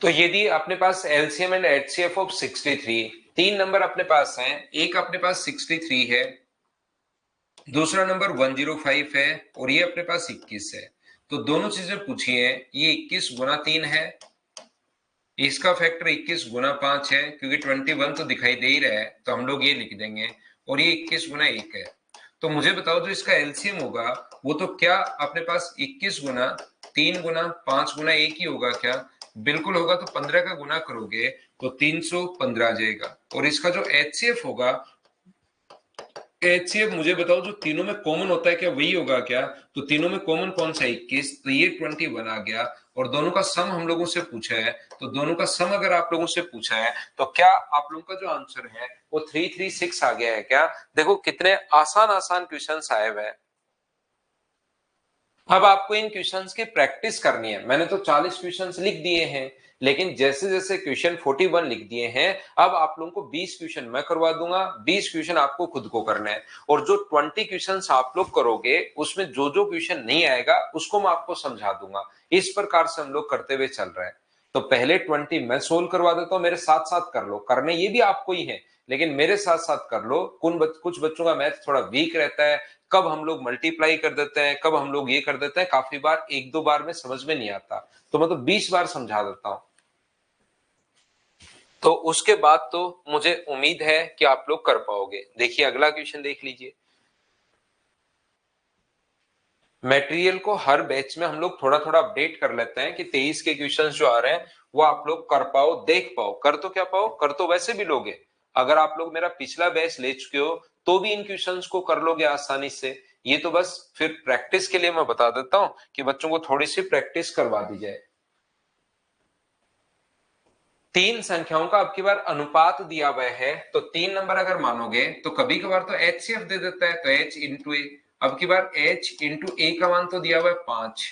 तो यदि अपने पास एलसीएम एंड एचसीएफ ऑफ 63, तीन नंबर अपने पास हैं, एक अपने पास 63 है, दूसरा नंबर 105 है, और ये अपने पास 21 है। तो दोनों चीजें पूछी है, ये 21 गुना 3 है, इसका फैक्टर 21 गुना 5 है, क्योंकि 21 तो दिखाई दे ही रहा है तो हम लोग ये लिख देंगे, और ये 21 गुना 1 है। तो मुझे बताओ जो इसका एलसीएम होगा वो तो क्या अपने पास 21 गुना 3 गुना 5 गुना 1 ही होगा क्या? बिल्कुल होगा। तो 15 का गुना करोगे तो 315 आ जाएगा। और इसका जो एचसीएफ होगा, एचसीएफ मुझे बताओ जो तीनों में कॉमन होता है क्या वही होगा क्या? तो तीनों में कॉमन कौन सा? 21, तो ये 21 आ गया। और दोनों का सम हम लोगों से पूछा है, तो दोनों का सम अगर आप लोगों से पूछा है तो क्या आप लोगों का जो आंसर है वो 336 आ गया है क्या? देखो कितने आसान आसान क्वेश्चंस आए हुए हैं। अब आपको इन क्वेश्चंस की प्रैक्टिस करनी है। मैंने तो 40 क्वेश्चंस लिख दिए हैं, लेकिन जैसे जैसे क्वेश्चन 41 लिख दिए हैं, अब आप लोगों को 20 क्वेश्चन मैं करवा दूंगा, 20 क्वेश्चन आपको खुद को करना है। और जो 20 क्वेश्चंस आप लोग करोगे उसमें जो जो क्वेश्चन नहीं आएगा उसको मैं आपको समझा दूंगा। इस प्रकार से हम लोग करते हुए चल रहे हैं। तो पहले 20 मैं सोल्व करवा देता हूं, मेरे साथ साथ कर लो। करने ये भी आपको ही है, लेकिन मेरे साथ साथ कर लो। कुछ बच्चों का मैथ थोड़ा वीक रहता है, कब हम लोग मल्टीप्लाई कर देते हैं, कब हम लोग ये कर देते हैं, काफी बार एक दो बार में समझ में नहीं आता, तो मैं तो 20 बार समझा देता हूं। तो उसके बाद तो मुझे उम्मीद है कि आप लोग कर पाओगे। देखिए अगला क्वेश्चन देख लीजिए। मटेरियल को हर बैच में हम लोग थोड़ा थोड़ा अपडेट कर लेते हैं कि 23 के क्वेश्चन जो आ रहे हैं वो आप लोग कर पाओ, देख पाओ। कर तो क्या पाओ, कर तो वैसे भी लोगे। अगर आप लोग मेरा पिछला बैच ले चुके हो तो भी इन क्वेश्चंस को कर लोगे आसानी से। ये तो बस फिर प्रैक्टिस के लिए मैं बता देता हूं कि बच्चों को थोड़ी सी प्रैक्टिस करवा दी जाए। तीन संख्याओं का अब की बार अनुपात दिया हुआ है, तो तीन नंबर अगर मानोगे तो कभी कभार तो एचसीएफ दे देता है, तो एच इंटू ए। अब की बार एच इंटू ए का मान तो दिया हुआ है 5,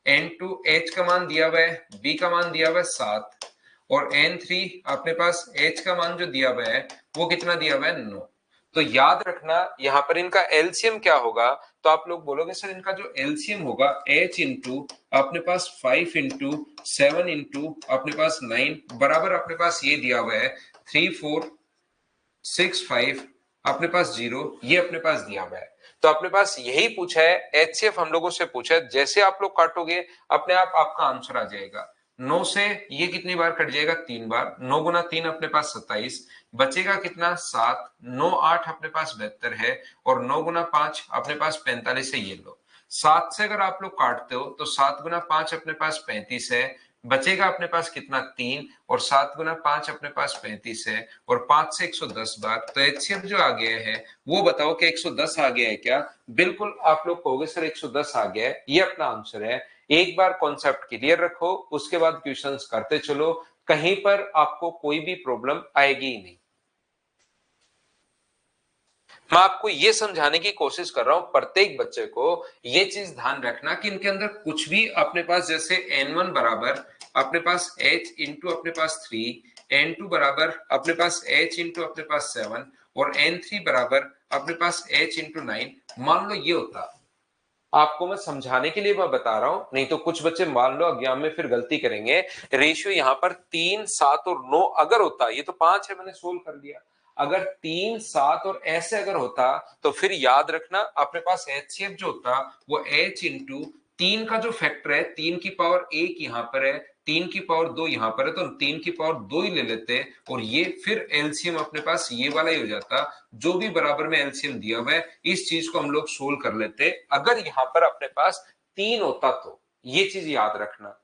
N2 H का मान दिया हुआ है, B का मान दिया हुआ है 7 और N3 अपने पास H का मान जो दिया हुआ है वो कितना दिया हुआ है 9। तो याद रखना यहाँ पर इनका एलसीएम क्या होगा, तो आप लोग बोलोगे सर इनका जो एलसीएम होगा H इंटू अपने पास 5 इंटू 7 इंटू अपने पास 9 बराबर अपने पास ये दिया हुआ है 3 4 6 5 अपने पास 0, ये अपने पास दिया हुआ है। तो अपने पास यही पूछा है, एचसीएफ हम लोगों से पूछा है, जैसे आप लोग काटोगे अपने आप आपका आंसर आ जाएगा। 9 से ये कितनी बार कट जाएगा, 3 बार, 9 गुना 3 अपने पास 27, बचेगा कितना 7, 9 8 अपने पास 72 है और 9 गुना 5 अपने पास 45 है। ये लो 7 से अगर आप लोग काटते हो तो 7 गुना 5 अपने पास 35 है, बचेगा अपने पास कितना 3 और 7 गुना 5 अपने पास 35 है और 5 से 110 बार। तो एचसीएफ जो आ गया है वो बताओ कि 110 आ गया है क्या? बिल्कुल आप लोग कहोगे सर 110 आ गया है, ये अपना आंसर है। एक बार कॉन्सेप्ट क्लियर रखो, उसके बाद क्वेश्चंस करते चलो, कहीं पर आपको कोई भी प्रॉब्लम आएगी ही नहीं। मैं आपको ये समझाने की कोशिश कर रहा हूं प्रत्येक बच्चे को, ये चीज ध्यान रखना कि इनके अंदर कुछ भी अपने पास जैसे n1 बराबर अपने पास h इंटू अपने पास 3, n2 बराबर अपने पास h इंटू अपने पास 7 और n3 बराबर अपने पास h इंटू 9, मान लो ये होता। आपको मैं समझाने के लिए मैं बता रहा हूं, नहीं तो कुछ बच्चे मान लो एग्जाम में फिर गलती करेंगे। रेशियो यहाँ पर 3 7 और 9 अगर होता, ये तो 5 है मैंने सोल्व कर दिया, अगर 3 7 और ऐसे अगर होता तो फिर याद रखना अपने पास एचसीएफ जो होता वो h इंटू 3 का जो फैक्टर है 3 की पावर 1 यहाँ पर है, 3 की पावर 2 यहाँ पर है, तो 3 की पावर 2 ही ले लेते और ये फिर एलसीएम अपने पास ये वाला ही हो जाता। जो भी बराबर में एलसीएम दिया हुआ है इस चीज को हम लोग सोल्व कर लेते अगर यहाँ पर अपने पास 3 होता तो। ये चीज याद रखना,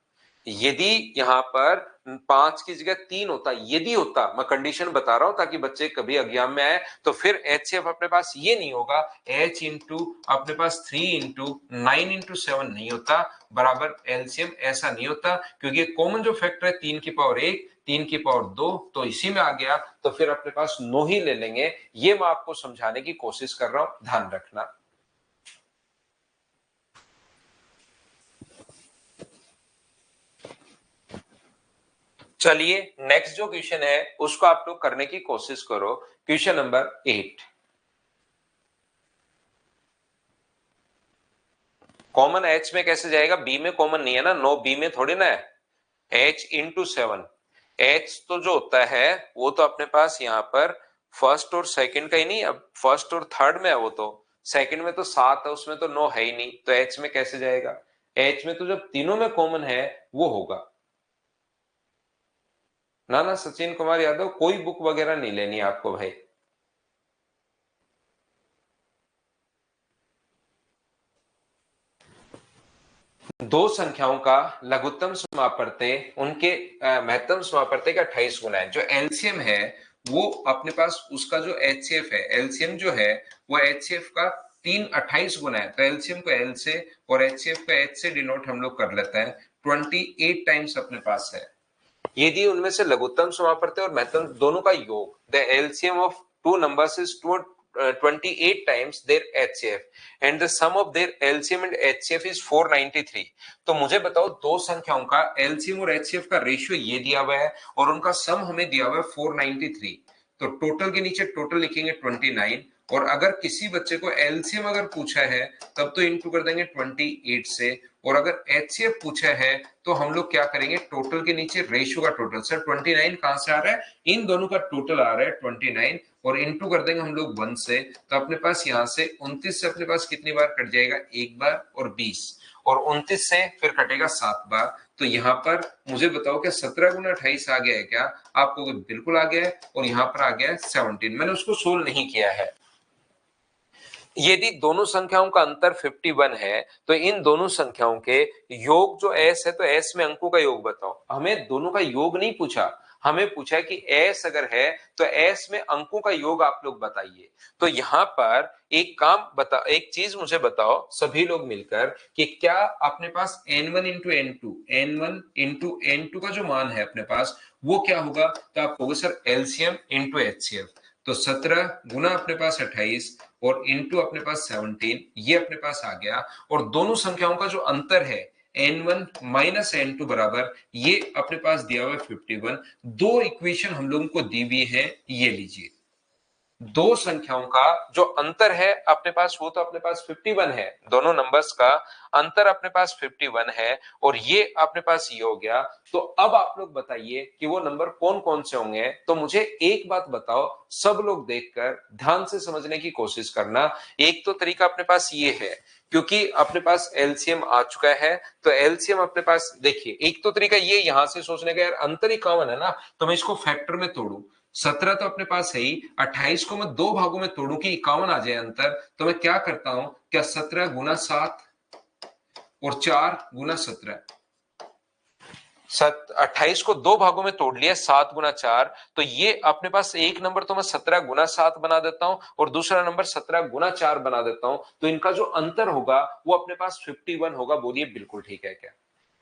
यदि यहाँ पर 5 की जगह 3 होता, यदि होता, मैं कंडीशन बता रहा हूं ताकि बच्चे कभी एग्जाम में आए तो फिर एचसीएफ अपने पास ये नहीं होगा h इंटू अपने पास 3 इंटू 9 इंटू 7 नहीं होता बराबर एलसीएम, ऐसा नहीं होता क्योंकि कॉमन जो फैक्टर है 3 की पावर 1 3 की पावर 2 तो इसी में आ गया, तो फिर अपने पास 9 ही ले लेंगे। ये मैं आपको समझाने की कोशिश कर रहा हूं, ध्यान रखना। चलिए नेक्स्ट जो क्वेश्चन है उसको आप लोग करने की कोशिश करो। क्वेश्चन नंबर 8, कॉमन एच में कैसे जाएगा, बी में कॉमन नहीं है ना, 9 बी में थोड़ी ना है। एच इंटू 7, एच तो जो होता है वो तो अपने पास यहाँ पर फर्स्ट और सेकंड का ही नहीं, अब फर्स्ट और थर्ड में है, वो तो सेकंड में तो 7 है उसमें तो 9 है ही नहीं, तो एच में कैसे जाएगा? एच में तो जब तीनों में कॉमन है वो होगा। ना ना सचिन कुमार यादव, कोई बुक वगैरह नहीं लेनी है आपको भाई। दो संख्याओं का लघुत्तम समापवर्त्य उनके महत्तम समापवर्त्य का 28 गुना है। जो एलसीएम है वो अपने पास उसका जो एचसीएफ है, एलसीएम जो है वो एचसीएफ का 28 गुना है, तो एलसीएम को एल से और एचसीएफ का एच से डिनोट हम लोग कर लेते हैं, 28 टाइम्स अपने पास है। यदि उनमें से लघुत्तम समापवर्त्य और महत्तम दोनों का योग, the LCM of two numbers is 28 times their HCF and the sum of their LCM and HCF is 493। तो मुझे बताओ दो संख्याओं का LCM और HCF का रेशियो ये दिया हुआ है और उनका सम हमें दिया हुआ है 493, तो टोटल के नीचे टोटल लिखेंगे 29 और अगर किसी बच्चे को एलसीएम अगर पूछा है तब तो इंटू कर देंगे 28 से, और अगर एचसीएफ पूछा है तो हम लोग क्या करेंगे टोटल के नीचे रेशियो का टोटल। सर 29 कहां से आ रहा है, इन दोनों का टोटल आ रहा है 29 और इंटू कर देंगे हम लोग 1 से, तो अपने पास यहां से 29 से अपने पास कितनी बार कट जाएगा, एक बार और 20, और 29 से फिर कटेगा 7 बार। तो यहाँ पर मुझे बताओ कि 17 गुना 28 आ गया है क्या? आपको बिल्कुल आ गया है, और यहाँ पर आ गया है 17। मैंने उसको सोल्व नहीं किया है। यदि दोनों संख्याओं का अंतर 51 है तो इन दोनों संख्याओं के योग जो s है, तो s में अंकों का योग बताओ। हमें दोनों का योग नहीं पूछा, हमें पूछा है कि s अगर है तो s में अंकों का योग आप लोग बताइए। तो यहां पर एक काम बता, एक चीज मुझे बताओ सभी लोग मिलकर कि क्या अपने पास n1 into n2, n1 into n2 का जो मान है अपने पास वो क्या होगा? तो आप कहोगे सर एलसीएम इंटू एचसीएफ, तो 17 गुना अपने पास 28 और इंटू अपने पास 17, ये अपने पास आ गया। और दोनों संख्याओं का जो अंतर है n1 माइनस n2 बराबर ये अपने पास दिया हुआ है 51। दो इक्वेशन हम लोगों को दी हुई है, ये लीजिए। दो संख्याओं का जो अंतर है अपने पास, वो तो अपने पास 51 है, दोनों नंबर्स का अंतर अपने पास 51 है, और ये अपने पास ये हो गया। तो अब आप लोग बताइए कि वो नंबर कौन कौन से होंगे। तो मुझे एक बात बताओ, सब लोग देखकर ध्यान से समझने की कोशिश करना। एक तो तरीका अपने पास ये है, क्योंकि अपने पास एलसीएम आ चुका है, तो एलसीएम अपने पास देखिए, एक तो तरीका ये यहां से सोचने का, यार अंतर 51 है ना, तो मैं इसको फैक्टर में तोड़ू। 17 तो अपने पास है ही, 28 को मैं दो भागों में तोड़ू कि 51 आ जाए अंतर, तो मैं क्या करता हूं, क्या 17 गुना 7 और 4 गुना 17, 28 को दो भागों में तोड़ लिया, 7 गुना 4, तो ये अपने पास एक नंबर तो मैं 17 गुना 7 बना देता हूं और दूसरा नंबर 17 गुना 4 बना देता हूं, तो इनका जो अंतर होगा वो अपने पास 51 होगा। बोलिए बिल्कुल ठीक है क्या?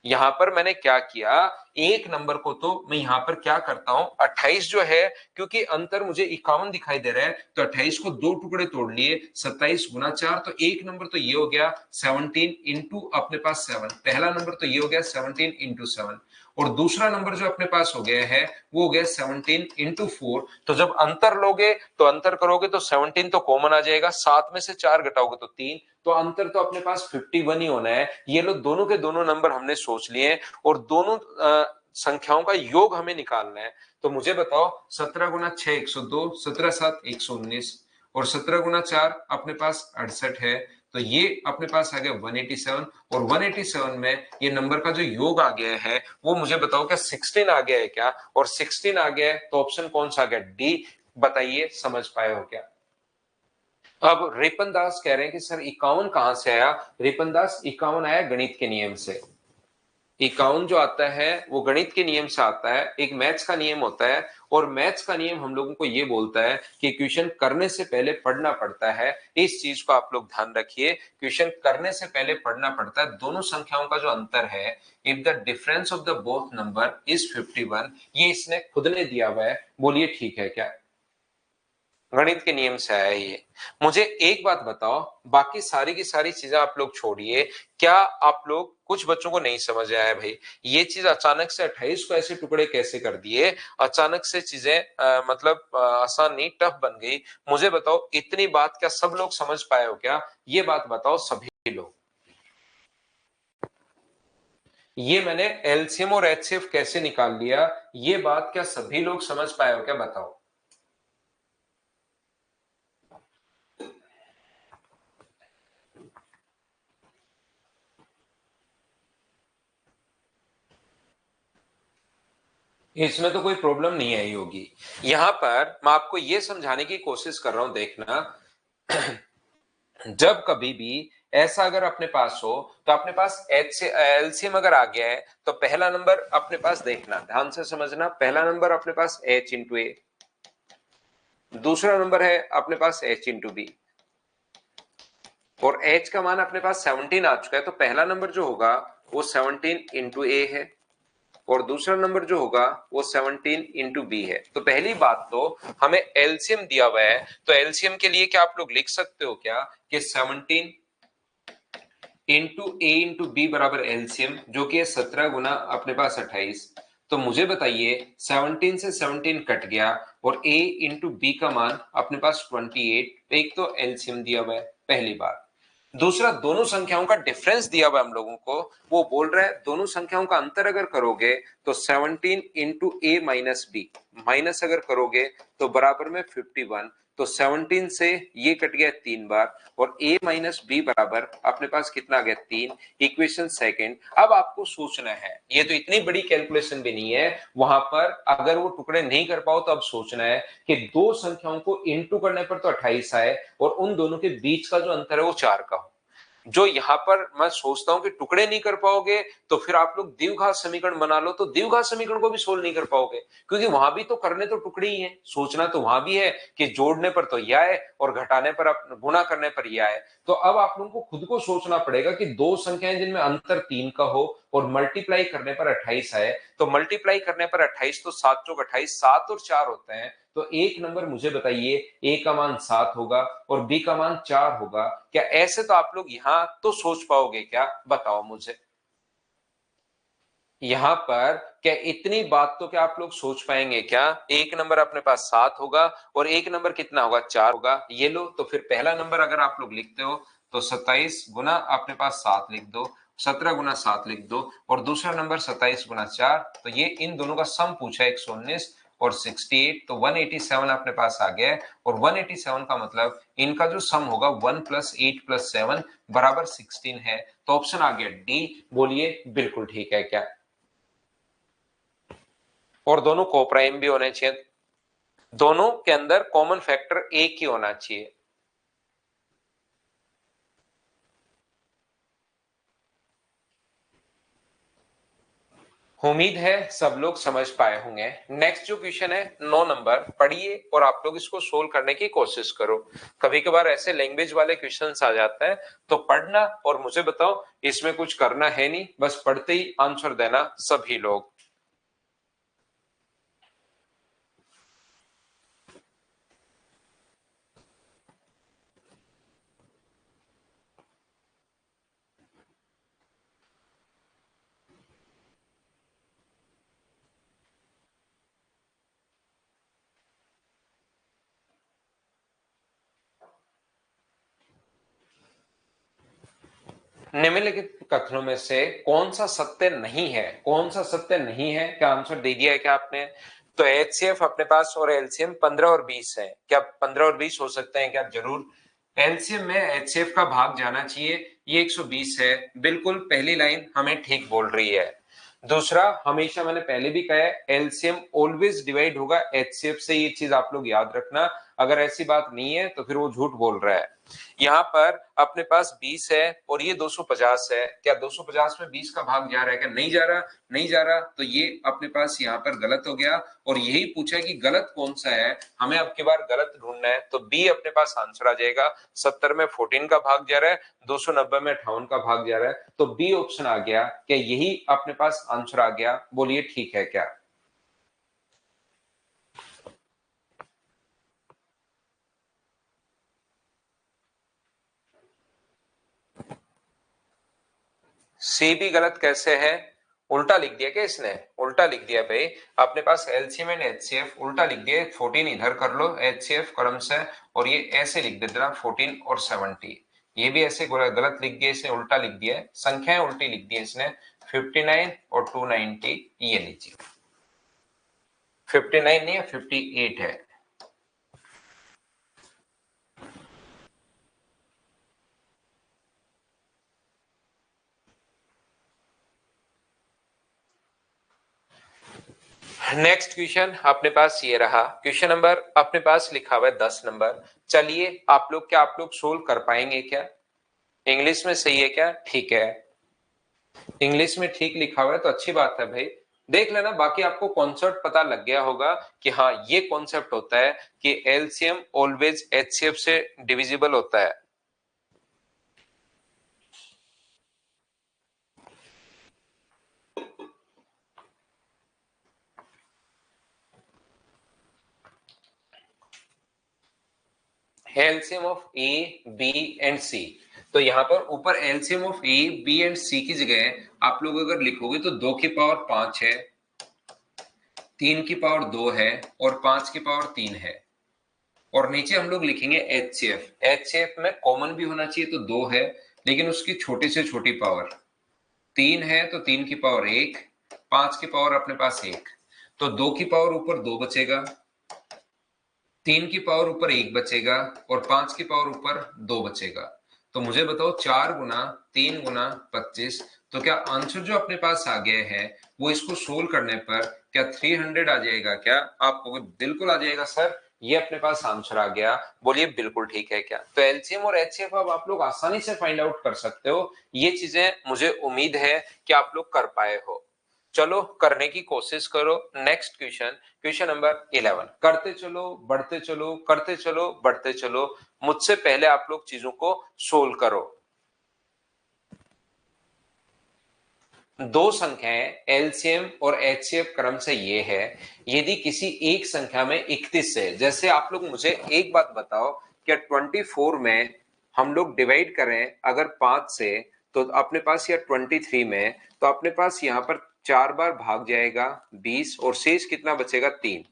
यहां पर मैंने क्या किया, एक नंबर को तो मैं यहां पर क्या करता हूं, 28 जो है, क्योंकि अंतर मुझे 51 दिखाई दे रहा है, तो 28 को दो टुकड़े तोड़ लिए, 27 गुना 4, तो एक नंबर तो ये हो गया 17 इंटू अपने पास 7, पहला नंबर तो ये हो गया 17 इंटू 7, और दूसरा नंबर जो अपने पास हो गया है वो हो गया 17 इंटू 4। तो जब अंतर लोगे तो अंतर करोगे तो 17 तो कॉमन आ जाएगा, 7 में से 4 घटाओगे तो 3, तो अंतर तो अपने पास 51 ही होना है। ये लो दोनों के दोनों नंबर हमने सोच लिए, और दोनों संख्याओं का योग हमें निकालना है। तो मुझे बताओ, 17 गुना 6 102, 17 7 119, और 17 गुना 4 अपने पास 68 है, तो ये अपने पास आ गया 187, और 187 में ये नंबर का जो योग आ गया है वो मुझे बताओ क्या 16 आ गया है क्या? और 16 आ गया है तो ऑप्शन कौन सा आ गया? डी। बताइए समझ पाए हो क्या? अब रिपन दास कह रहे हैं कि सर 51 कहां से आया? रिपन दास 51 आया गणित के नियम से। 51 जो आता है वो गणित के नियम से आता है, एक मैथ्स का नियम होता है, और मैथ्स का नियम हम लोगों को ये बोलता है कि क्वेश्चन करने से पहले पढ़ना पड़ता है। इस चीज को आप लोग ध्यान रखिए, क्वेश्चन करने से पहले पढ़ना पड़ता है। दोनों संख्याओं का जो अंतर है, if the difference of the both number is 51, ये इसने खुद ने दिया हुआ है। बोलिए ठीक है क्या? गणित के नियम से आया ये। मुझे एक बात बताओ, बाकी सारी की सारी चीजें आप लोग छोड़िए, क्या आप लोग, कुछ बच्चों को नहीं समझ आया भाई ये चीज, अचानक से 28 को ऐसे टुकड़े कैसे कर दिए, अचानक से चीजें मतलब आसान नहीं टफ बन गई। मुझे बताओ, इतनी बात क्या सब लोग समझ पाए हो क्या? ये बात बताओ सभी लोग। ये मैंने एलसीएम और एचसीएफ कैसे निकाल लिया, ये बात क्या सभी लोग समझ पाए हो क्या? बताओ। इसमें तो कोई प्रॉब्लम नहीं आई होगी। यहां पर मैं आपको यह समझाने की कोशिश कर रहा हूं, देखना। जब कभी भी ऐसा अगर अपने पास हो, तो अपने पास एच से एलसीएम अगर आ गया है, तो पहला नंबर अपने पास, देखना ध्यान से समझना, पहला नंबर अपने पास एच इंटू ए, दूसरा नंबर है अपने पास एच इंटू बी, और एच का मान अपने पास 17 आ चुका है, तो पहला नंबर जो होगा वो 17 इंटू ए है, और दूसरा नंबर जो होगा वो 17 इंटू बी है। तो पहली बात तो हमें एलसीएम दिया हुआ है, तो एलसीएम के लिए क्या आप लोग लिख सकते हो क्या कि 17 इंटू ए इंटू बी बराबर एलसीएम, जो कि है 17 गुना अपने पास 28। तो मुझे बताइए, 17 से 17 कट गया, और a इंटू बी का मान अपने पास 28। एक तो एलसीएम दिया हुआ है, पहली बात। दूसरा, दोनों संख्याओं का डिफरेंस दिया हुआ हम लोगों को, वो बोल रहा है दोनों संख्याओं का अंतर अगर करोगे तो 17 इंटू ए माइनस बी, माइनस अगर करोगे तो बराबर में 51, तो 17 से ये कट गया 3 बार, और a माइनस बी बराबर अपने पास कितना आ गया 3। Equation second. अब आपको सोचना है, ये तो इतनी बड़ी कैलकुलेशन भी नहीं है, वहां पर अगर वो टुकड़े नहीं कर पाओ तो अब सोचना है कि दो संख्याओं को इंटू करने पर तो 28 आए, और उन दोनों के बीच का जो अंतर है वो 4 का हो। जो यहां पर मैं सोचता हूं कि टुकड़े नहीं कर पाओगे, तो फिर आप लोग द्विघात समीकरण बना लो, तो द्विघात समीकरण को भी सोल्व नहीं कर पाओगे, क्योंकि वहां भी तो करने तो टुकड़े ही हैं, सोचना तो वहां भी है कि जोड़ने पर तो यह है और घटाने पर, गुणा करने पर यह है। तो अब आप लोगों को खुद को सोचना पड़ेगा कि दो संख्याएं जिनमें अंतर 3 का हो और मल्टीप्लाई करने पर 28 आए, तो मल्टीप्लाई करने पर 28, तो 7 चौक 28, 7 और 4 होते हैं, तो एक नंबर मुझे बताइए, ए का मान 7 होगा और बी का मान 4 होगा क्या? ऐसे तो आप लोग यहां तो सोच पाओगे क्या? बताओ मुझे। यहां पर क्या इतनी बात तो क्या आप लोग सोच पाएंगे क्या? एक नंबर अपने पास 7 होगा और एक नंबर कितना होगा? 4 होगा। ये लो, तो फिर पहला नंबर अगर आप लोग लिखते हो तो 27 गुना अपने पास 7 लिख दो, 17 गुना 7 लिख दो, और दूसरा नंबर 27 गुना 4, तो ये इन दोनों का सम पूछा है 119 और 68, तो 187 अपने पास आ गया है। और 187 का मतलब इनका जो सम होगा 1 प्लस 8 प्लस 7 बराबर 16 है। तो ऑप्शन आ गया डी। बोलिए बिल्कुल ठीक है क्या? और दोनों कोप्राइम भी होने चाहिए, दोनों के अंदर कॉमन फैक्टर एक ही होना चाहिए। उम्मीद है सब लोग समझ पाए होंगे। नेक्स्ट जो क्वेश्चन है 9 नंबर, पढ़िए और आप लोग इसको सोल्व करने की कोशिश करो। कभी कभार ऐसे लैंग्वेज वाले क्वेश्चंस आ जाते हैं तो पढ़ना और मुझे बताओ, इसमें कुछ करना है नहीं, बस पढ़ते ही आंसर देना सभी लोग। निम्नलिखित कथनों में से कौन सा सत्य नहीं है? कौन सा सत्य नहीं है? क्या आंसर दे दिया है क्या आपने? तो एचसीएफ अपने पास और एलसीएम 15 और 20 है। क्या 15 और 20 हो सकते हैं क्या? जरूर। एलसीएम में एचसीएफ का भाग जाना चाहिए, ये 120 है। बिल्कुल पहली लाइन हमें ठीक बोल रही है। दूसरा, हमेशा मैंने पहले भी कहा है एलसीएम ऑलवेज डिवाइड होगा एचसीएफ से, ये चीज आप लोग याद रखना। अगर ऐसी बात नहीं है तो फिर वो झूठ बोल रहा है। यहाँ पर अपने पास 20 है और ये 250 है। क्या 250 में 20 का भाग जा रहा है क्या? नहीं जा रहा, नहीं जा रहा, तो ये अपने पास यहाँ पर गलत हो गया। और यही पूछा है कि गलत कौन सा है, हमें अब की बार गलत ढूंढना है, तो बी अपने पास आंसर आ जाएगा। 70 में 14 का भाग जा रहा है, 290 में 58 का भाग जा रहा है, तो बी ऑप्शन आ गया। क्या यही अपने पास आंसर आ गया? बोलिए ठीक है क्या? सी भी गलत कैसे है? उल्टा लिख दिया क्या इसने? उल्टा लिख दिया भाई। अपने पास एलसीएम एंड एचसीएफ उल्टा लिख दिया। 14 इधर कर लो एचसीएफ क्रम से, और ये ऐसे लिख देना 14 और 70। ये भी ऐसे गलत लिख दिया इसने, उल्टा लिख दिया है, संख्याएं उल्टी लिख दी इसने। 59 और 290, ये लीजिए। 59 नहीं है, 58 है। नेक्स्ट क्वेश्चन अपने पास ये रहा। क्वेश्चन नंबर अपने पास लिखा हुआ है 10 नंबर। चलिए आप लोग, क्या आप लोग सोल्व कर पाएंगे क्या? इंग्लिश में सही है क्या? ठीक है, इंग्लिश में ठीक लिखा हुआ है तो अच्छी बात है भाई। देख लेना, बाकी आपको कॉन्सेप्ट पता लग गया होगा कि हाँ ये कॉन्सेप्ट होता है कि एलसीएम ऑलवेज एचसीएफ से डिविजिबल होता है। LCM of A, B and C. तो यहां पर ऊपर LCM of A, B and C की जगह आप लोग अगर लिखोगे तो 2 की पावर 5 है, 3 की पावर 2 है और 5 की पावर 3 है। और नीचे हम लोग लिखेंगे एचसीएफ। एचसीएफ में कॉमन भी होना चाहिए तो 2 है, लेकिन उसकी छोटी से छोटी पावर 3 है, तो 3 की पावर 1, 5 की पावर अपने पास 1, तो 2 की पावर ऊपर 2 बचेगा, 3 की पावर ऊपर 1 बचेगा और 5 की पावर ऊपर 2 बचेगा। तो मुझे बताओ 4 गुना 3 गुना 25, तो क्या आंसर जो अपने पास आ गया है वो इसको सोल्व करने पर क्या 300 आ जाएगा क्या? आपको बिल्कुल आ जाएगा सर, ये अपने पास आंसर आ गया। बोलिए बिल्कुल ठीक है क्या? तो एलसीएम और एचसीएफ अब आप लोग आसानी से फाइंड आउट कर सकते हो। ये चीजें मुझे उम्मीद है कि आप लोग कर पाए हो। चलो करने की कोशिश करो। Next question, question number 11। करते चलो, बढ़ते चलो, करते चलो, बढ़ते चलो, मुझसे पहले आप लोग चीजों को सोल्व करो। दो संख्याएं एलसीएम और एचसीएफ क्रम से ये है, यदि किसी एक संख्या में 31 है, जैसे आप लोग मुझे एक बात बताओ, क्या 24 में हम लोग डिवाइड करें अगर 5 से, तो अपने पास या 23 में तो अपने पास यहाँ पर 4 बार भाग जाएगा 20 और शेष कितना बचेगा 3।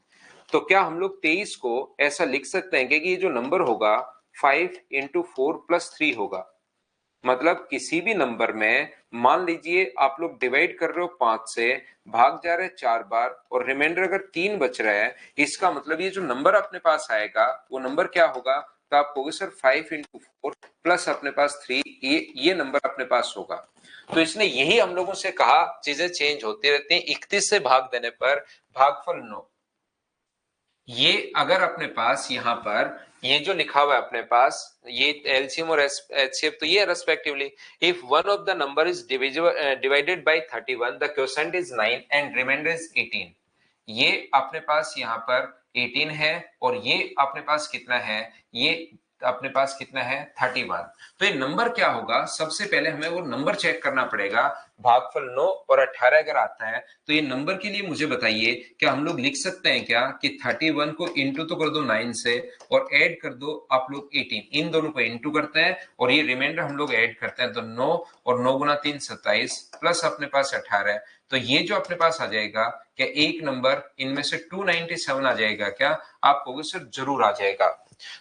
तो क्या हम लोग 23 को ऐसा लिख सकते हैं कि ये जो नंबर होगा 5 इंटू 4 प्लस 3 होगा। मतलब किसी भी नंबर में मान लीजिए आप लोग डिवाइड कर रहे हो 5 से, भाग जा रहे 4 बार और रिमाइंडर अगर 3 बच रहा है, इसका मतलब ये जो नंबर अपने पास आएगा वो नंबर क्या होगा, तो आप कहोगे सर 5 इंटू 4 प्लस अपने पास 3, ये नंबर अपने पास होगा। तो इसने यही हम लोगों से कहा चीजें चेंज होती रहती हैं, 31 से भाग देने पर भागफल 9। ये अगर अपने पास यहाँ पर ये जो लिखा हुआ है अपने पास, ये एलसीएम और एचसीएफ, तो ये respectively if one of the number is divided by 31 the quotient is 9 and remainder is 18। ये अपने पास यहाँ पर 18 है और ये अपने पास कितना है, ये अपने पास कितना है 31। तो ये नंबर क्या होगा, सबसे पहले हमें वो नंबर चेक करना पड़ेगा। भागफल 9 और 18 अगर आता है तो ये नंबर के लिए मुझे बताइए क्या हम लोग लिख सकते हैं क्या कि 31 को इंटू तो कर दो 9 से और ऐड कर दो आप लोग 18, इन दोनों को इंटू करते हैं और ये रिमाइंडर हम लोग ऐड करते हैं, तो 9 और 9 गुना 3 27 प्लस अपने पास 18। तो ये जो अपने पास आ जाएगा क्या एक नंबर इनमें से 297 आ जाएगा क्या, आप कहोगे सर जरूर आ जाएगा।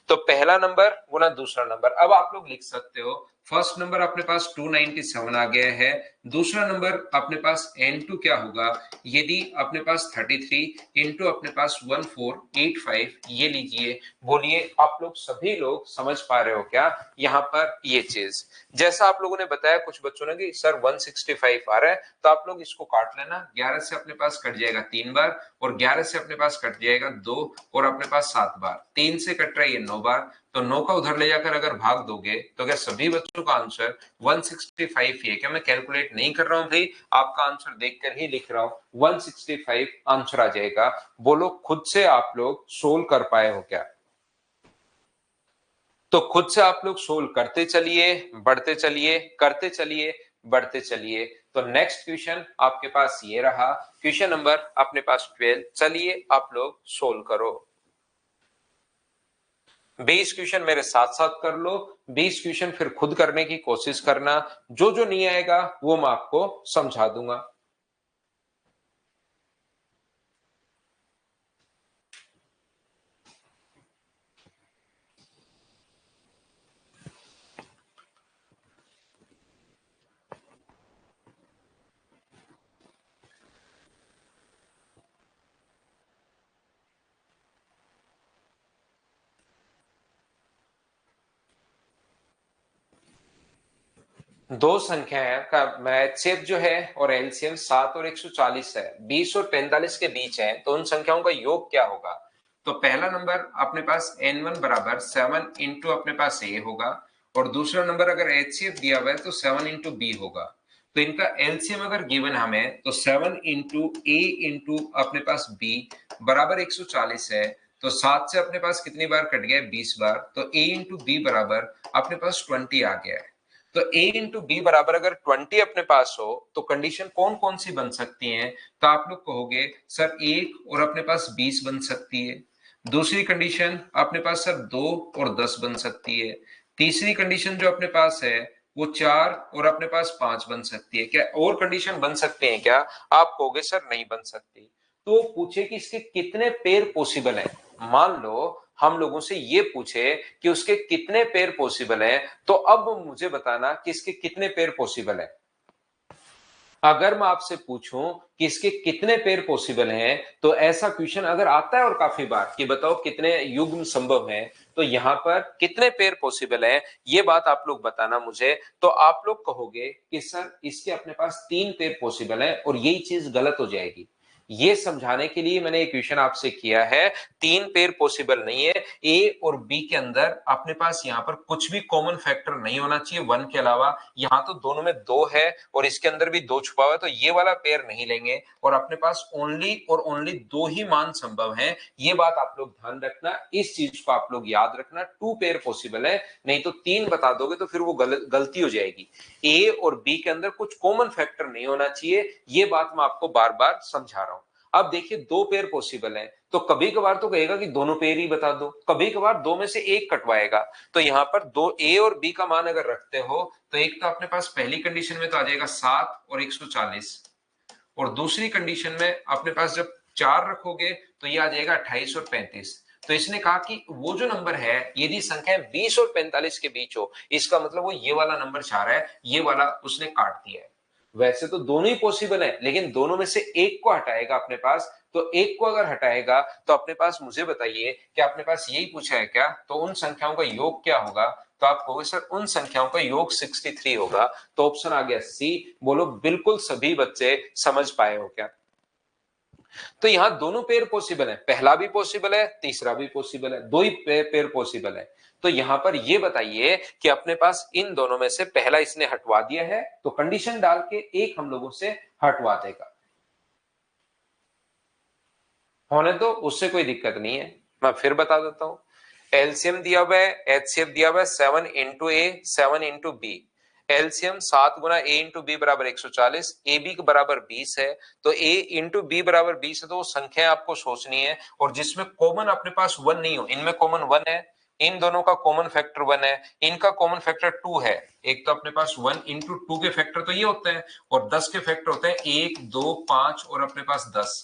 तो पहला नंबर गुना दूसरा नंबर, अब आप लोग लिख सकते हो फर्स्ट नंबर अपने पास 297 आ गया है, दूसरा नंबर अपने पास n2 क्या होगा, यदि अपने पास 33 इंटू अपने पास 1485, ये लीजिए। बोलिए आप लोग सभी लोग समझ पा रहे हो क्या यहाँ पर ये चीज। जैसा आप लोगों ने बताया कुछ बच्चों ने कि सर 165 आ रहा है, तो आप लोग इसको काट लेना, 11 से अपने पास कट जाएगा 3 बार और 11 से अपने पास कट जाएगा 2 और अपने पास 7 बार, 3 से कट रहा है ये 9 बार, तो 9 का उधर ले जाकर अगर भाग दोगे तो क्या सभी बच्चों का आंसर 165 ही है क्या, मैं कैलकुलेट नहीं कर रहा हूं भाई, आपका आंसर देखकर ही लिख रहा हूं, 165 आंसर आ जाएगा। बोलो खुद से आप लोग सोल्व कर पाए हो क्या, तो खुद से आप लोग सोल्व करते चलिए, बढ़ते चलिए, करते चलिए, बढ़ते चलिए। तो नेक्स्ट क्वेश्चन आपके पास ये रहा, क्वेश्चन नंबर अपने पास 12, चलिए आप लोग सोल्व करो। 20 क्वेश्चन मेरे साथ साथ कर लो, 20 क्वेश्चन फिर खुद करने की कोशिश करना, जो जो नहीं आएगा वो मैं आपको समझा दूंगा। दो संख्याएं का एचसीएफ जो है और एलसीएम 7 और 140 है, 20 और 45 के बीच है, तो उन संख्याओं का योग क्या होगा। तो पहला नंबर अपने पास n1 बराबर 7 इंटू अपने पास a होगा और दूसरा नंबर अगर एचसीएफ दिया हुआ है तो 7 इंटू बी होगा। तो इनका एलसीएम अगर गिवन हमें तो 7 इंटू ए इंटू अपने पास b बराबर 140 है, तो 7 से अपने पास कितनी बार कट गया 20 बार, तो a इंटू बी बराबर अपने पास 20 आ गया है। तो a इंटू बी बराबर अगर 20 अपने पास हो तो कंडीशन कौन कौन सी बन सकती हैं, तो आप लोग कहोगे सर 1 और अपने पास 20 बन सकती है, दूसरी कंडीशन अपने पास सर 2 और 10 बन सकती है, तीसरी कंडीशन जो अपने पास है वो 4 और अपने पास 5 बन सकती है। क्या और कंडीशन बन सकते हैं क्या, आप कहोगे सर नहीं बन सकती। तो पूछे कि इसके कितने पेयर पॉसिबल हैं, मान लो हम लोगों से ये पूछे कि उसके कितने पेयर पॉसिबल है, तो अब मुझे बताना कि इसके कितने पेयर पॉसिबल है। अगर मैं आपसे पूछूं कि इसके कितने पेयर पॉसिबल हैं, तो ऐसा क्वेश्चन अगर आता है और काफी बार कि बताओ कितने युग्म संभव हैं, तो यहां पर कितने पेयर पॉसिबल है ये बात आप लोग बताना मुझे। तो आप लोग कहोगे कि सर इसके अपने पास 3 पेयर पॉसिबल है और यही चीज गलत हो जाएगी। ये समझाने के लिए मैंने एक क्वेश्चन आपसे किया है, 3 पेयर पॉसिबल नहीं है, ए और बी के अंदर अपने पास यहाँ पर कुछ भी कॉमन फैक्टर नहीं होना चाहिए 1 के अलावा, यहाँ तो दोनों में 2 है और इसके अंदर भी 2 छुपा हुआ है, तो ये वाला पेयर नहीं लेंगे और अपने पास ओनली और ओनली 2 ही मान संभव है। ये बात आप लोग ध्यान रखना, इस चीज को आप लोग याद रखना, 2 पेयर पॉसिबल है, नहीं तो 3 बता दोगे तो फिर वो गलती हो जाएगी। ए और बी के अंदर कुछ कॉमन फैक्टर नहीं होना चाहिए, ये बात मैं आपको बार बार समझा रहा हूं। अब देखिए 2 पेयर पॉसिबल है, तो कभी कभार तो कहेगा कि दोनों पेयर ही बता दो, कभी कभार 2 में से एक कटवाएगा। तो यहां पर 2 ए और बी का मान अगर रखते हो तो एक तो अपने पास पहली कंडीशन में तो आ जाएगा 7 और 140, और दूसरी कंडीशन में अपने पास जब 4 रखोगे तो ये आ जाएगा 28 और 35। तो इसने कहा कि वो जो नंबर है यदि संख्या 20 और 45 के बीच हो, इसका मतलब वो ये वाला नंबर चाह रहा है, ये वाला उसने काट दिया है। वैसे तो दोनों ही पॉसिबल है, लेकिन दोनों में से एक को हटाएगा अपने पास, तो एक को अगर हटाएगा तो अपने पास, मुझे बताइए कि अपने पास यही पूछा है क्या, तो उन संख्याओं का योग क्या होगा, तो आप कहोगे सर उन संख्याओं का योग 63 होगा। तो ऑप्शन आ गया सी। बोलो बिल्कुल सभी बच्चे समझ पाए हो क्या? तो यहां दोनों पेयर पॉसिबल है, पहला भी पॉसिबल है, तीसरा भी पॉसिबल है, दो ही पेयर पॉसिबल है। तो यहां पर ये बताइए कि अपने पास इन दोनों में से पहला इसने हटवा दिया है, तो कंडीशन डाल के एक हम लोगों से हटवा देगा, होने दो, उससे कोई दिक्कत नहीं है। मैं फिर बता देता हूं, एलसीएम दिया हुआ है, एचसीएफ दिया हुआ है 7 इंटू ए 7 इंटू बी। एलसीएम 7 गुना ए इंटू बी बराबर 140, ए बी के बराबर 20 है, तो ए इंटू बी बराबर 20 है, तो वो संख्या आपको सोचनी है और जिसमें कॉमन अपने पास 1 नहीं हो। इनमें कॉमन 1 है, इन दोनों का कॉमन फैक्टर 1 है, इनका कॉमन फैक्टर 2 है। एक तो अपने पास 1 इंटू 2 के फैक्टर तो ये होते हैं और 10 के फैक्टर होते हैं 1 2 5 और अपने पास 10।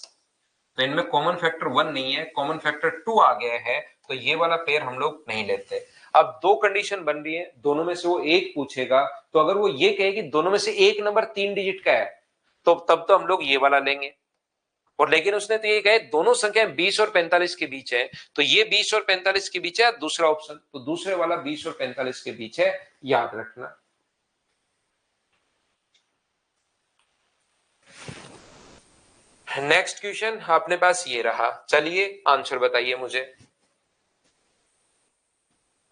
तो इनमें कॉमन फैक्टर 1 नहीं है, कॉमन फैक्टर 2 आ गया है, तो ये वाला पेयर हम लोग नहीं लेते। अब दो कंडीशन बन रही है, दोनों में से वो एक पूछेगा, तो अगर वो ये कहे कि दोनों में से एक नंबर 3 डिजिट का है, तो तब तो हम लोग ये वाला लेंगे। और लेकिन उसने तो ये कहे दोनों संख्याएं 20 और 45 के बीच है, तो ये 20 और 45 के बीच है दूसरा ऑप्शन, तो दूसरे वाला 20 और 45 के बीच है, याद रखना। नेक्स्ट क्वेश्चन अपने पास ये रहा, चलिए आंसर बताइए मुझे,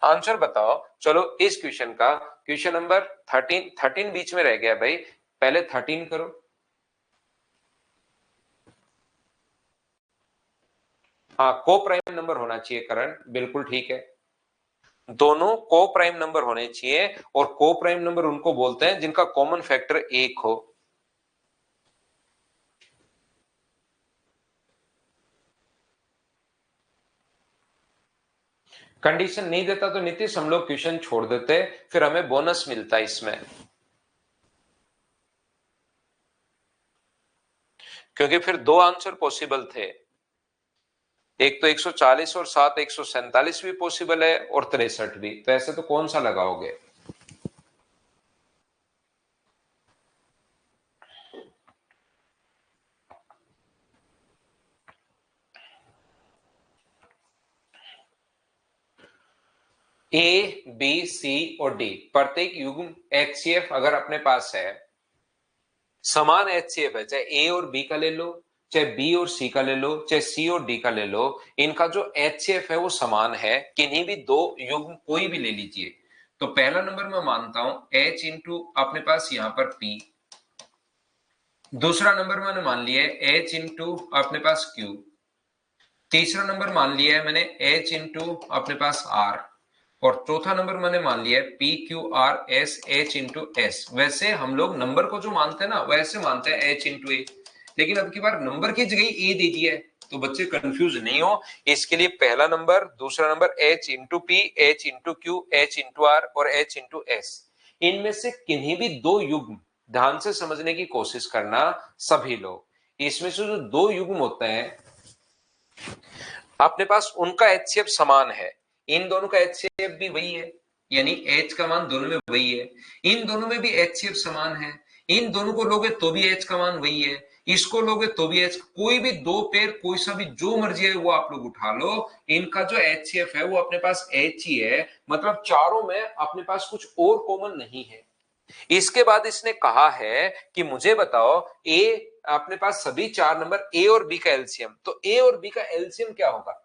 आंसर बताओ। चलो इस क्वेश्चन का, क्वेश्चन नंबर 13 बीच में रह गया भाई, पहले 13 करो। हाँ, को प्राइम नंबर होना चाहिए करण, बिल्कुल ठीक है, दोनों को प्राइम नंबर होने चाहिए, और को प्राइम नंबर उनको बोलते हैं जिनका कॉमन फैक्टर 1 हो। कंडीशन नहीं देता तो नीतीश हम लोग क्वेश्चन छोड़ देते, फिर हमें बोनस मिलता इसमें, क्योंकि फिर दो आंसर पॉसिबल थे, एक तो 140 और 7 147 भी पॉसिबल है और 63 भी, तो ऐसे तो कौन सा लगाओगे? ए बी सी और डी प्रत्येक युग्म एचसीएफ अगर अपने पास है, समान एचसीएफ है, चाहे ए और बी का ले लो, चाहे बी और सी का ले लो, चाहे सी और डी का ले लो, इनका जो एचसीएफ है वो समान है, किन्हीं भी दो युग्म कोई भी ले लीजिए। तो पहला नंबर मैं मानता हूं एच इंटू अपने पास यहां पर पी, दूसरा नंबर मैंने मान लिया है एच इंटू अपने पास क्यू, तीसरा नंबर मान लिया है मैंने एच इंटू अपने पास आर, और चौथा नंबर मैंने मान लिया है P Q R S H into S. वैसे हम लोग नंबर को जो मानते हैं ना वैसे मानते हैं एच इंटू ए, लेकिन अब की बार नंबर की जगह ए दे दिया है, तो बच्चे कंफ्यूज नहीं हो, इसके लिए पहला नंबर दूसरा number H into P H into Q H into R और एच इंटू एस, इनमें से किन्हीं भी दो युग्म ध्यान से समझने की कोशिश करना सभी लोग। इसमें से जो दो युग्म होते हैं अपने पास उनका एचसीएफ समान है, इन दोनों का एचसीएफ भी वही है, यानी एच का मान दोनों में वही है, इन दोनों में भी एचसीएफ समान है, इन दोनों को लोगे तो भी एच का मान वही है, इसको लोगे तो भी एच, कोई भी दो पेयर कोई सा भी जो मर्जी है वो आप लोग उठा लो, इनका जो एचसीएफ है वो अपने पास एच ही है, मतलब चारों में अपने पास कुछ और कॉमन नहीं है। इसके बाद इसने कहा है कि मुझे बताओ ए अपने पास सभी चार नंबर ए और बी का एलसीएम, तो ए और बी का एलसीएम क्या होगा?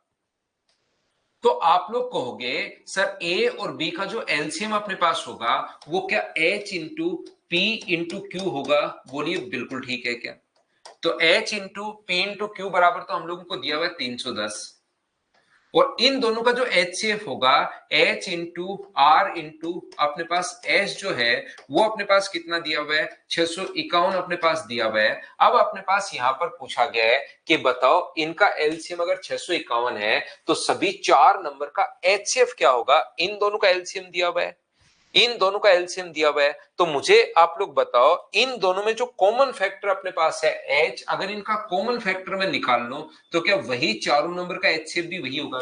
तो आप लोग कहोगे सर ए और बी का जो एलसीएम अपने पास होगा वो क्या H into P into Q होगा? बोलिए बिल्कुल ठीक है क्या? तो H into P into Q बराबर तो हम लोगों को दिया हुआ है 310, और इन दोनों का जो एचसीएफ होगा H इंटू आर इंटू अपने पास S जो है वो अपने पास कितना दिया हुआ है 651 अपने पास दिया हुआ है। अब अपने पास यहां पर पूछा गया है कि बताओ इनका एलसीएम अगर 651 है तो सभी चार नंबर का एचसीएफ क्या होगा? इन दोनों का एलसीएम दिया हुआ है, इन दोनों का एलसीएम दिया हुआ है, तो मुझे आप लोग बताओ इन दोनों में जो कॉमन फैक्टर अपने पास है एच, अगर इनका कॉमन फैक्टर मैं निकाल लूं तो क्या वही चारों नंबर का एचसीएफ भी वही होगा?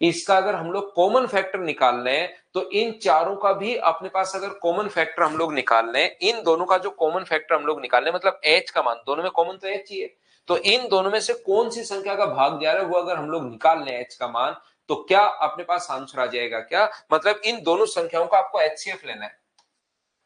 इसका अगर हम लोग कॉमन फैक्टर निकाल लें तो इन चारों का भी अपने पास अगर कॉमन फैक्टर हम लोग निकाल लें, इन दोनों का जो कॉमन फैक्टर हम लोग निकाल लें, मतलब एच का मान, दोनों में कॉमन तो एच ही है, तो इन दोनों में से कौन सी संख्या का भाग जा रहा है वो अगर हम लोग निकाल लें एच का मान, तो क्या अपने पास आंसर आ जाएगा? क्या मतलब इन दोनों संख्याओं का आपको एचसीएफ लेना है,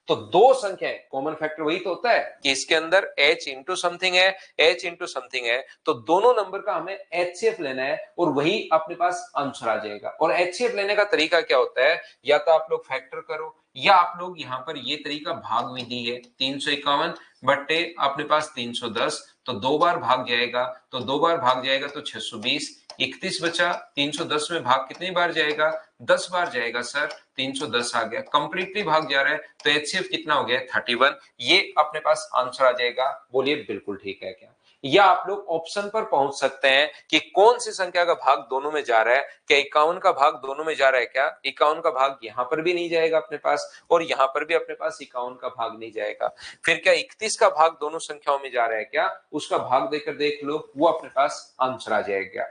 तो दो संख्याएं, कॉमन फैक्टर वही तो होता है कि इसके अंदर h इंटू समथिंग है, h इंटू समथिंग है, तो दोनों नंबर का हमें एचसीएफ लेना है और वही अपने पास आंसर आ जाएगा। और एचसीएफ लेने का तरीका क्या होता है, या तो आप लोग फैक्टर करो या आप लोग यहां पर ये तरीका भाग विधि है, 351 बट्टे अपने पास 310, तो दो बार भाग जाएगा, तो दो बार भाग जाएगा तो 620, 31 बचा, 310 में भाग कितनी बार जाएगा? 10 बार जाएगा सर, 310 आ गया, कंप्लीटली भाग जा रहा है, तो एचसीएफ कितना हो गया? 31, ये अपने पास आंसर आ जाएगा। बोलिए बिल्कुल ठीक है क्या? या आप लोग ऑप्शन पर पहुंच सकते हैं कि कौन सी संख्या का भाग दोनों में जा रहा है, क्या 51 का भाग दोनों में जा रहा है? क्या 51 का भाग यहां पर भी नहीं जाएगा अपने पास, और यहां पर भी अपने पास 51 का भाग नहीं जाएगा, फिर क्या 31 का भाग दोनों संख्याओं में जा रहा है? क्या उसका भाग देकर देख लो, वो अपने पास आंसर आ जाएगा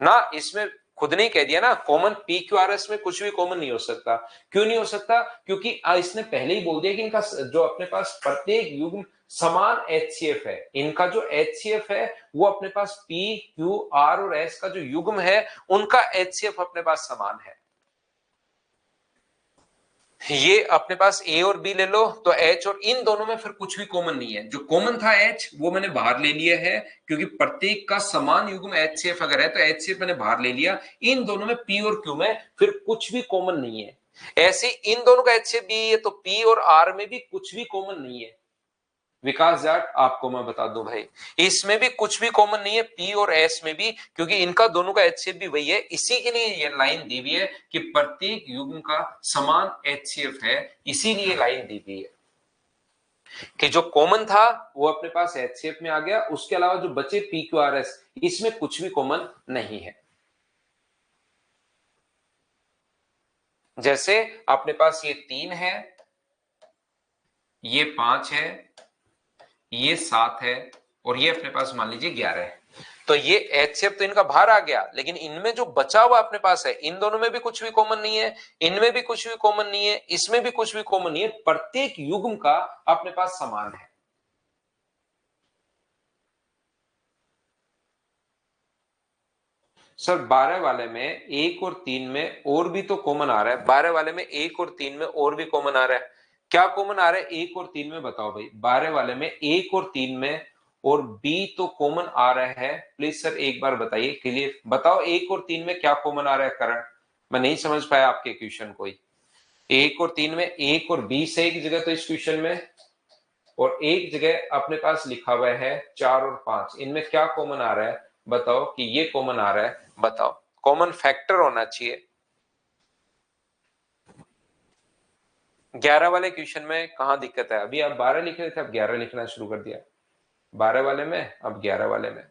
ना। इसमें खुद ने कह दिया ना, common P Q R S में कुछ भी कॉमन नहीं हो सकता। क्यों नहीं हो सकता? क्योंकि इसने पहले ही बोल दिया कि इनका जो अपने पास प्रत्येक युग्म समान एचसीएफ है, इनका जो एचसीएफ है वो अपने पास पी क्यू आर और एस का जो युग्म है उनका एचसीएफ अपने पास समान है। ये अपने पास ए और बी ले लो तो एच, और इन दोनों में फिर कुछ भी कॉमन नहीं है, जो कॉमन था एच वो मैंने बाहर ले लिया है, क्योंकि प्रत्येक का समान युग्म एचसीएफ अगर है तो एचसीएफ मैंने बाहर ले लिया। इन दोनों में पी और क्यू में फिर कुछ भी कॉमन नहीं है, ऐसे इन दोनों का एचसीएफ बी है तो पी और आर में भी कुछ भी कॉमन नहीं है। विकास जाट आपको मैं बता दूं भाई, इसमें भी कुछ भी कॉमन नहीं है, पी और एस में भी, क्योंकि इनका दोनों का एचसीएफ भी वही है, इसी के लिए ये लाइन दी हुई है कि प्रत्येक युग्म का समान एचसीएफ है, इसीलिए लाइन दी हुई है कि जो कॉमन था वो अपने पास एचसीएफ में आ गया, उसके अलावा जो बचे पी क्यू आर एस इसमें कुछ भी कॉमन नहीं है। जैसे अपने पास ये 3 है, ये 5 है, ये 7 है, और ये अपने पास मान लीजिए 11 है, तो ये एचसीएफ तो इनका बाहर आ गया, लेकिन इनमें जो बचा हुआ अपने पास है, इन दोनों में भी कुछ भी कॉमन नहीं है, इनमें भी कुछ भी कॉमन नहीं है, इसमें भी कुछ भी कॉमन नहीं है, प्रत्येक युग्म का अपने पास समान है। सर 12 वाले में 1 और 3 में और भी तो कॉमन आ रहा है, 12 वाले में 1 और 3 में और भी कॉमन आ रहा है, क्या कॉमन आ रहा है 1 और 3 में? बताओ भाई, 12 वाले में 1 और 3 में और बी तो कॉमन आ रहा है, प्लीज सर एक बार बताइए क्लियर, बताओ 1 और 3 में क्या कॉमन आ रहा है करण? मैं नहीं समझ पाया आपके क्वेश्चन कोई। 1 और 3 में, 1 और बी से एक जगह तो इस क्वेश्चन में, और एक जगह अपने पास लिखा हुआ है 4 और 5, इनमें क्या कॉमन आ रहा है? बताओ कि ये कॉमन आ रहा है, बताओ, कॉमन फैक्टर होना चाहिए। 11 वाले क्वेश्चन में कहां दिक्कत है? अभी आप 12 लिख रहे थे, अब 11 लिखना शुरू कर दिया, 12 वाले में अब 11 वाले में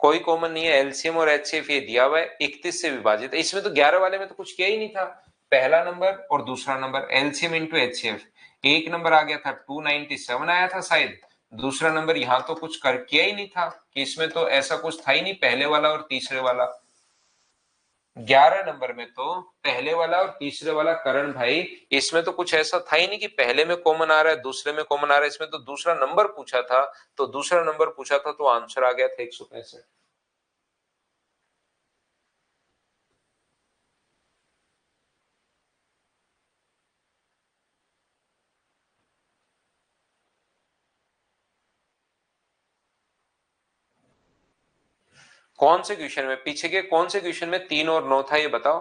कोई कॉमन नहीं है, एलसीएम और एचसीएफ ये दिया हुआ है 31 से विभाजित है, इसमें तो 11 वाले में तो कुछ किया ही नहीं था, पहला नंबर और दूसरा नंबर एलसीएम इंटू एचसीएफ, एक नंबर आ गया था 297 आया था शायद, दूसरा नंबर यहां तो कुछ कर किया ही नहीं था कि इसमें तो ऐसा कुछ था ही नहीं, पहले वाला और तीसरे वाला। 11 नंबर में तो पहले वाला और तीसरे वाला करण भाई, इसमें तो कुछ ऐसा था ही नहीं कि पहले में कॉमन आ रहा है दूसरे में कॉमन आ रहा है, इसमें तो दूसरा नंबर पूछा था, तो दूसरा नंबर पूछा था तो आंसर आ गया था 165। कौन से क्वेश्चन में, पीछे के कौन से क्वेश्चन में 3 और 9 था ये बताओ?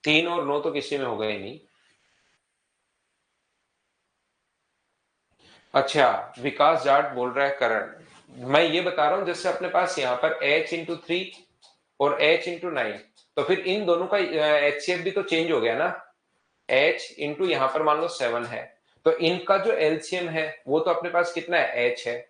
3 और 9 तो किसी में होगा ही नहीं। अच्छा, विकास जाट बोल रहा है करण, मैं ये बता रहा हूं जैसे अपने पास यहाँ पर h इंटू 3 और h इंटू 9, तो फिर इन दोनों का एचसीएफ भी तो चेंज हो गया ना, h इंटू यहाँ पर मान लो 7 है, तो इनका जो एलसीएम है वो तो अपने पास कितना है? h है,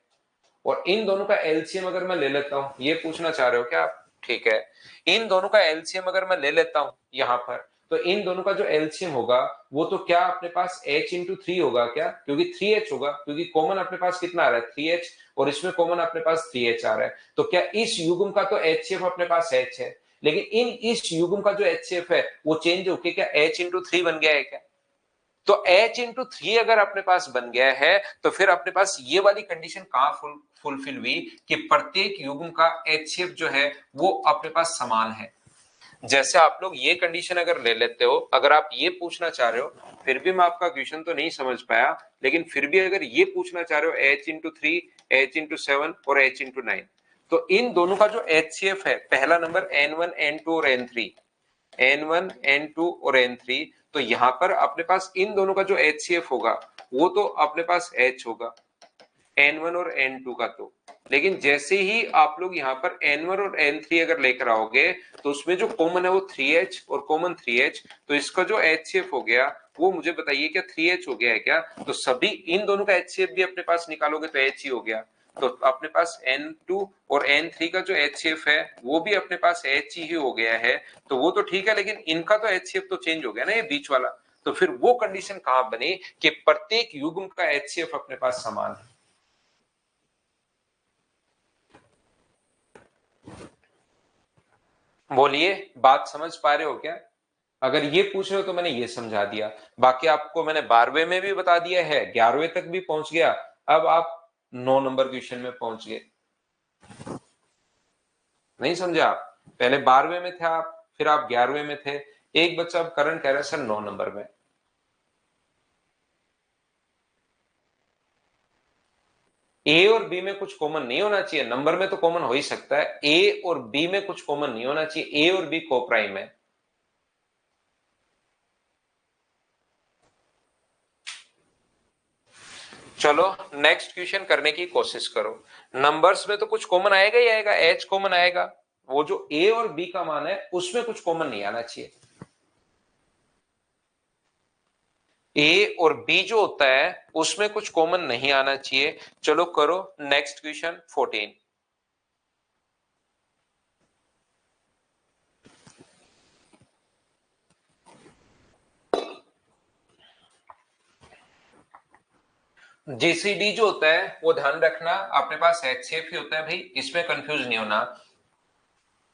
और इन दोनों का एलसीएम अगर मैं ले लेता हूं, ये पूछना चाह रहे हो क्या आप? ठीक है। इन दोनों का एलसीएम अगर मैं ले लेता हूं यहां पर, तो इन दोनों का जो एलसीएम होगा वो तो क्या अपने पास h इंटू 3 होगा क्या, क्योंकि 3h होगा, क्योंकि कॉमन अपने पास कितना आ रहा है 3h, और इसमें कॉमन अपने पास 3h आ रहा है। तो क्या इस युग्म का तो HCF अपने पास h है, लेकिन इस युग्म का जो HCF है वो चेंज होके क्या h इंटू 3 बन गया है क्या? तो h इंटू 3 अगर अपने पास बन गया है तो फिर अपने पास ये वाली कंडीशन कहां फुलफिल हुई कि प्रत्येक युग्म का HCF जो है वो अपने पास समान है। जैसे आप लोग ये कंडीशन अगर ले लेते हो, अगर आप ये पूछना चाह रहे हो, फिर भी मैं आपका क्वेश्चन तो नहीं समझ पाया, लेकिन फिर भी अगर ये पूछना चाह रहे हो h इंटू 3, h इंटू 7 और h इंटू 9, तो इन दोनों का जो HCF है, पहला नंबर n1 n2 और n3, n1 n2 और n3, तो यहां पर अपने पास इन दोनों का जो HCF होगा वो तो अपने पास h होगा n1 और n2 का। तो लेकिन जैसे ही आप लोग यहाँ पर n1 और n3 अगर लेकर आओगे तो उसमें जो कॉमन है वो 3h और कॉमन 3h, तो इसका जो HCF हो गया वो मुझे बताइए क्या 3h हो गया है क्या? तो सभी इन दोनों का HCF भी अपने पास निकालोगे तो h ही हो गया। तो अपने पास n2 और n3 का जो HCF है वो भी अपने पास h ही हो गया है। तो वो तो ठीक है, लेकिन इनका तो HCF तो चेंज हो गया ना, ये बीच वाला। तो फिर वो कंडीशन कहां बनी कि प्रत्येक युग्म का HCF अपने पास समान है? बोलिए, बात समझ पा रहे हो क्या? अगर ये पूछ रहे हो तो मैंने ये समझा दिया, बाकी आपको मैंने 12वें में भी बता दिया है, 11वें तक भी पहुंच गया, अब आप 9 नंबर क्वेश्चन में पहुंच गए। नहीं समझा आप? पहले 12वें में थे आप, फिर आप 11वें में थे। एक बच्चा अब करण कह रहा है सर 9 नंबर में। ए और बी में कुछ कॉमन नहीं होना चाहिए, नंबर में तो कॉमन हो ही सकता है, ए और बी में कुछ कॉमन नहीं होना चाहिए, ए और बी को प्राइम है। चलो नेक्स्ट क्वेश्चन करने की कोशिश करो। नंबर्स में तो कुछ कॉमन आएगा ही आएगा, एच कॉमन आएगा, वो जो ए और बी का मान है उसमें कुछ कॉमन नहीं आना चाहिए। ए और बी जो होता है उसमें कुछ कॉमन नहीं आना चाहिए। चलो करो नेक्स्ट क्वेश्चन 14। जीसीडी जो होता है वो ध्यान रखना अपने पास एचसीएफ ही होता है भाई, इसमें कंफ्यूज नहीं होना।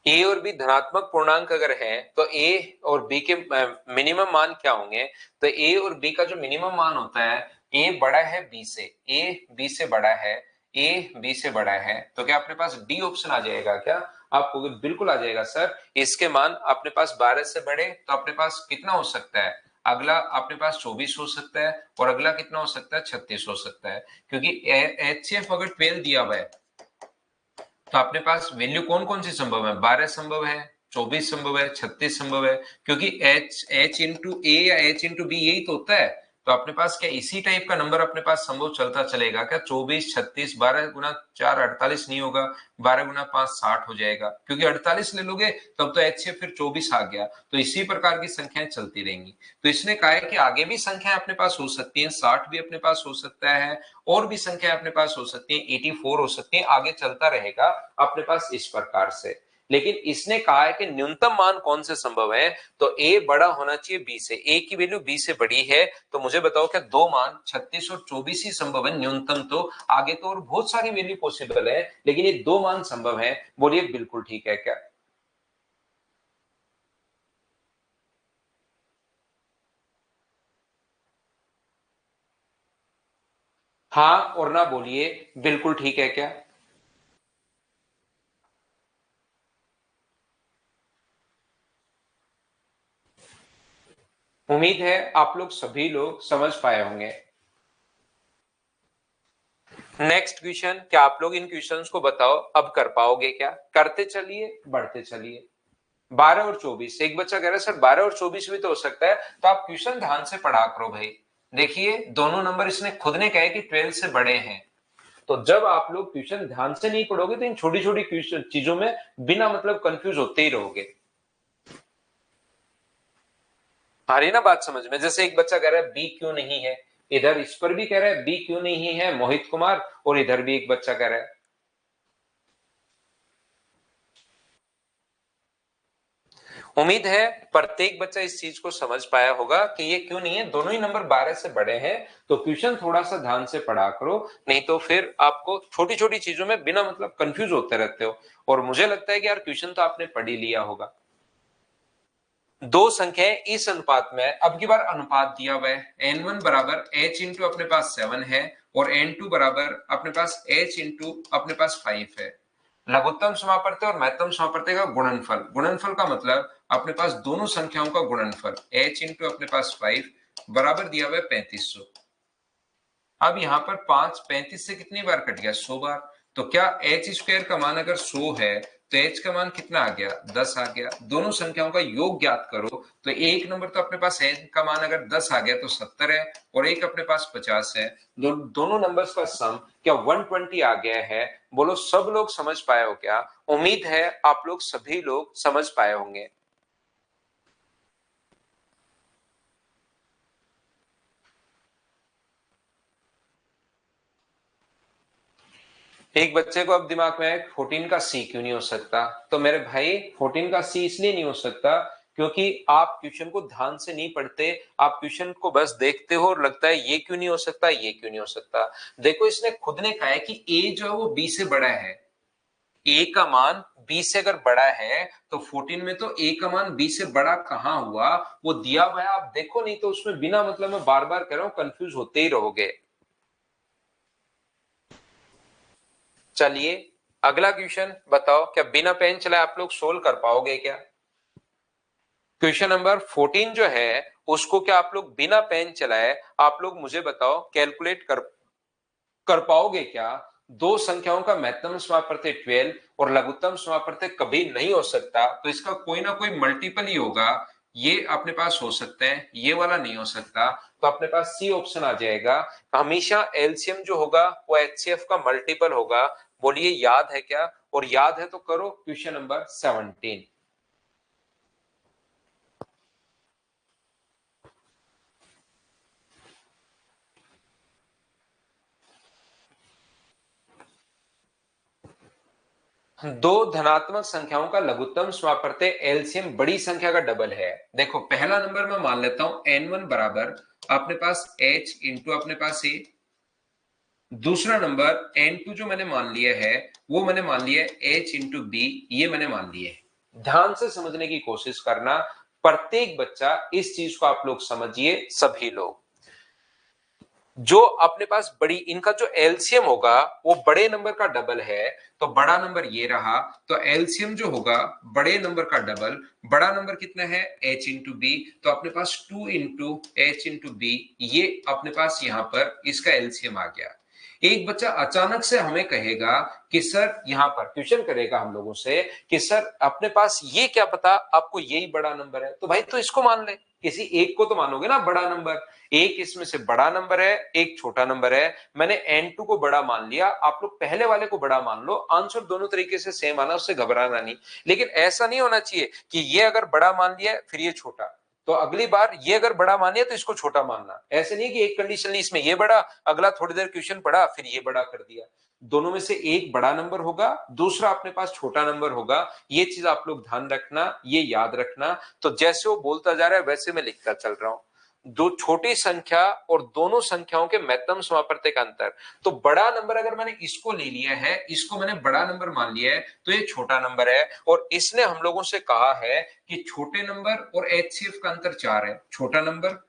ए और बी धनात्मक पूर्णांक अगर है तो ए और बी के मिनिमम मान क्या होंगे? तो ए और बी का जो मिनिमम मान होता है, ए बड़ा है बी से, ए बी से बड़ा है, ए बी से बड़ा है, तो क्या अपने पास डी ऑप्शन आ जाएगा क्या? आपको बिल्कुल आ जाएगा सर। इसके मान अपने पास 12 से बड़े तो अपने पास कितना हो सकता है? अगला अपने पास 24 हो सकता है, और अगला कितना हो सकता है? 36 हो सकता है, क्योंकि एचसीएफ अगर 12 दिया हुआ है तो अपने पास वैल्यू कौन कौन सी संभव है? 12 संभव है, 24 संभव है, 36 संभव है, क्योंकि एच इंटू ए या एच इंटू बी यही तो होता है। तो अपने पास क्या इसी टाइप का नंबर अपने पास संभव चलता चलेगा क्या? 24, 36, 12 गुना 4 48 नहीं होगा, 12 गुना 5 60 हो जाएगा, क्योंकि 48 ले लोगे तब तो एच से फिर 24 आ गया। तो इसी प्रकार की संख्याएं चलती रहेंगी। तो इसने कहा है कि आगे भी संख्याएं अपने पास हो सकती हैं, 60 भी अपने पास हो सकता है, और भी संख्या अपने पास हो सकती है, 84 हो सकती है, आगे चलता रहेगा अपने पास इस प्रकार से। लेकिन इसने कहा है कि न्यूनतम मान कौन से संभव है? तो ए बड़ा होना चाहिए बी से, ए की वैल्यू बी से बड़ी है। तो मुझे बताओ क्या दो मान 36 और 24 ही संभव है न्यूनतम? तो आगे तो और बहुत सारी वैल्यू पॉसिबल है, लेकिन ये दो मान संभव है। बोलिए बिल्कुल ठीक है क्या? हाँ और ना बोलिए बिल्कुल ठीक है क्या? उम्मीद है आप लोग सभी लोग समझ पाए होंगे। नेक्स्ट क्वेश्चन, क्या आप लोग इन क्वेश्चंस को बताओ अब कर पाओगे क्या? करते चलिए, बढ़ते चलिए। 12 और 24, एक बच्चा कह रहा है सर 12 और 24 भी तो हो सकता है, तो आप क्वेश्चन ध्यान से पढ़ा करो भाई। देखिए दोनों नंबर इसने खुद ने कहे कि 12 से बड़े हैं, तो जब आप लोग क्वेश्चन ध्यान से नहीं पढ़ोगे तो इन छोटी छोटी क्वेश्चन चीजों में बिना मतलब कंफ्यूज होते ही रहोगे। आ रही ना बात समझ में? जैसे एक बच्चा कह रहा है बी क्यों नहीं है, इधर इस पर भी कह रहा है बी क्यों नहीं है मोहित कुमार, और इधर भी एक बच्चा कह रहा है। उम्मीद है प्रत्येक बच्चा इस चीज को समझ पाया होगा कि ये क्यों नहीं है, दोनों ही नंबर 12 से बड़े हैं। तो क्वेश्चन थोड़ा सा ध्यान से पढ़ा करो, नहीं तो फिर आपको छोटी छोटी चीजों में बिना मतलब कंफ्यूज होते रहते हो। और मुझे लगता है कि यार क्वेश्चन तो आपने पढ़ ही लिया होगा। दो संख्याएं इस अनुपात में, अब की बार अनुपात दिया हुआ है n1 बराबर h इंटू अपने पास 7 है और n2 बराबर अपने पास h इंटू अपने पास 5 है। लघुत्तम समापवर्ती और महत्तम समापवर्ती का गुणनफल, गुणनफल का मतलब अपने पास दोनों संख्याओं का गुणनफल h इंटू अपने पास 5 बराबर दिया हुआ है 3500। अब यहाँ पर 5 35 से कितनी बार कट गया, 100 बार। तो क्या एच स्क्वायर का मान अगर 100 है तो एच का मान कितना आ गया, 10 आ गया। दोनों संख्याओं का योग ज्ञात करो तो एक नंबर तो अपने पास एच का मान अगर 10 आ गया तो 70 है और एक अपने पास 50 है। दोनों नंबर्स का सम क्या 120 आ गया है। बोलो सब लोग समझ पाए हो क्या? उम्मीद है आप लोग सभी लोग समझ पाए होंगे। एक बच्चे को अब दिमाग में आए 14 का सी क्यों नहीं हो सकता। तो मेरे भाई 14 का सी इसलिए नहीं हो सकता क्योंकि आप क्वेश्चन को ध्यान से नहीं पढ़ते, आप क्वेश्चन को बस देखते हो और लगता है ये क्यों नहीं हो सकता, ये क्यों नहीं हो सकता। देखो इसने खुद ने कहा है कि ए जो है वो बी से बड़ा है। ए का मान बी से अगर बड़ा है तो 14 में तो ए का मान बी से बड़ा कहां हुआ, वो दिया हुआ है आप देखो, नहीं तो उसमें बिना मतलब मैं बार बार कह रहा हूं कंफ्यूज होते ही रहोगे। चलिए अगला क्वेश्चन बताओ, क्या बिना पेन चलाए आप लोग सोल्व कर पाओगे क्या? क्वेश्चन नंबर 14 जो है उसको क्या आप लोग बिना पेन चलाए आप लोग मुझे बताओ कैलकुलेट कर पाओगे क्या? दो संख्याओं का महत्तम समापवर्ती 12 और लघुत्तम समापवर्ती कभी नहीं हो सकता, तो इसका कोई ना कोई मल्टीपल ही होगा। ये अपने पास हो सकता है, ये वाला नहीं हो सकता, तो अपने पास सी ऑप्शन आ जाएगा। हमेशा एलसीएम जो होगा वो एचसीएफ का मल्टीपल होगा। बोलिए याद है क्या? और याद है तो करो क्वेश्चन नंबर 17। दो धनात्मक संख्याओं का लघुत्तम समापवर्ती एलसीएम बड़ी संख्या का डबल है। देखो पहला नंबर मैं मान लेता हूं n1 बराबर अपने पास h इंटू अपने पास a। दूसरा नंबर n2 जो मैंने मान लिया है वो मैंने मान लिया है h इंटू बी, ये मैंने मान लिया है। ध्यान से समझने की कोशिश करना, प्रत्येक बच्चा इस चीज को आप लोग समझिए, सभी लोग। जो अपने पास बड़ी इनका जो एलसीएम होगा वो बड़े नंबर का डबल है, तो बड़ा नंबर ये रहा, तो एलसीएम जो होगा बड़े नंबर का डबल, बड़ा नंबर कितना है h इंटू बी, तो अपने पास 2 इंटू एच इंटू बी, ये अपने पास यहां पर इसका एलसीएम आ गया। एक बच्चा अचानक से हमें कहेगा कि सर, यहां पर क्वेश्चन करेगा हम लोगों से कि सर अपने पास ये क्या पता आपको यही बड़ा नंबर है, तो भाई तो इसको मान ले, किसी एक को तो मानोगे ना बड़ा नंबर। एक इसमें से बड़ा नंबर है, एक छोटा नंबर है। मैंने n2 को बड़ा मान लिया, आप लोग पहले वाले को बड़ा मान लो। आंसर दोनों तरीके से सेम आना, उससे घबराना नहीं। लेकिन ऐसा नहीं होना चाहिए कि ये अगर बड़ा मान लिया फिर ये छोटा, तो अगली बार ये अगर बड़ा मान लिया तो इसको छोटा मानना। ऐसे नहीं कि एक कंडीशन ली इसमें ये बड़ा, अगला थोड़ी देर क्वेश्चन पढ़ा फिर ये बड़ा कर दिया। दोनों में से एक बड़ा नंबर होगा, दूसरा अपने पास छोटा नंबर होगा। ये चीज आप लोग ध्यान रखना, ये याद रखना। तो जैसे वो बोलता जा रहा है वैसे मैं लिखता चल रहा हूं। दो छोटी संख्या और दोनों संख्याओं के महत्तम समापवर्ती का अंतर। तो बड़ा नंबर अगर मैंने इसको ले लिया है, इसको मैंने बड़ा नंबर मान लिया है, तो ये छोटा नंबर है। और इसने हम लोगों से कहा है कि छोटे नंबर और एचसीएफ का अंतर 4 है। छोटा नंबर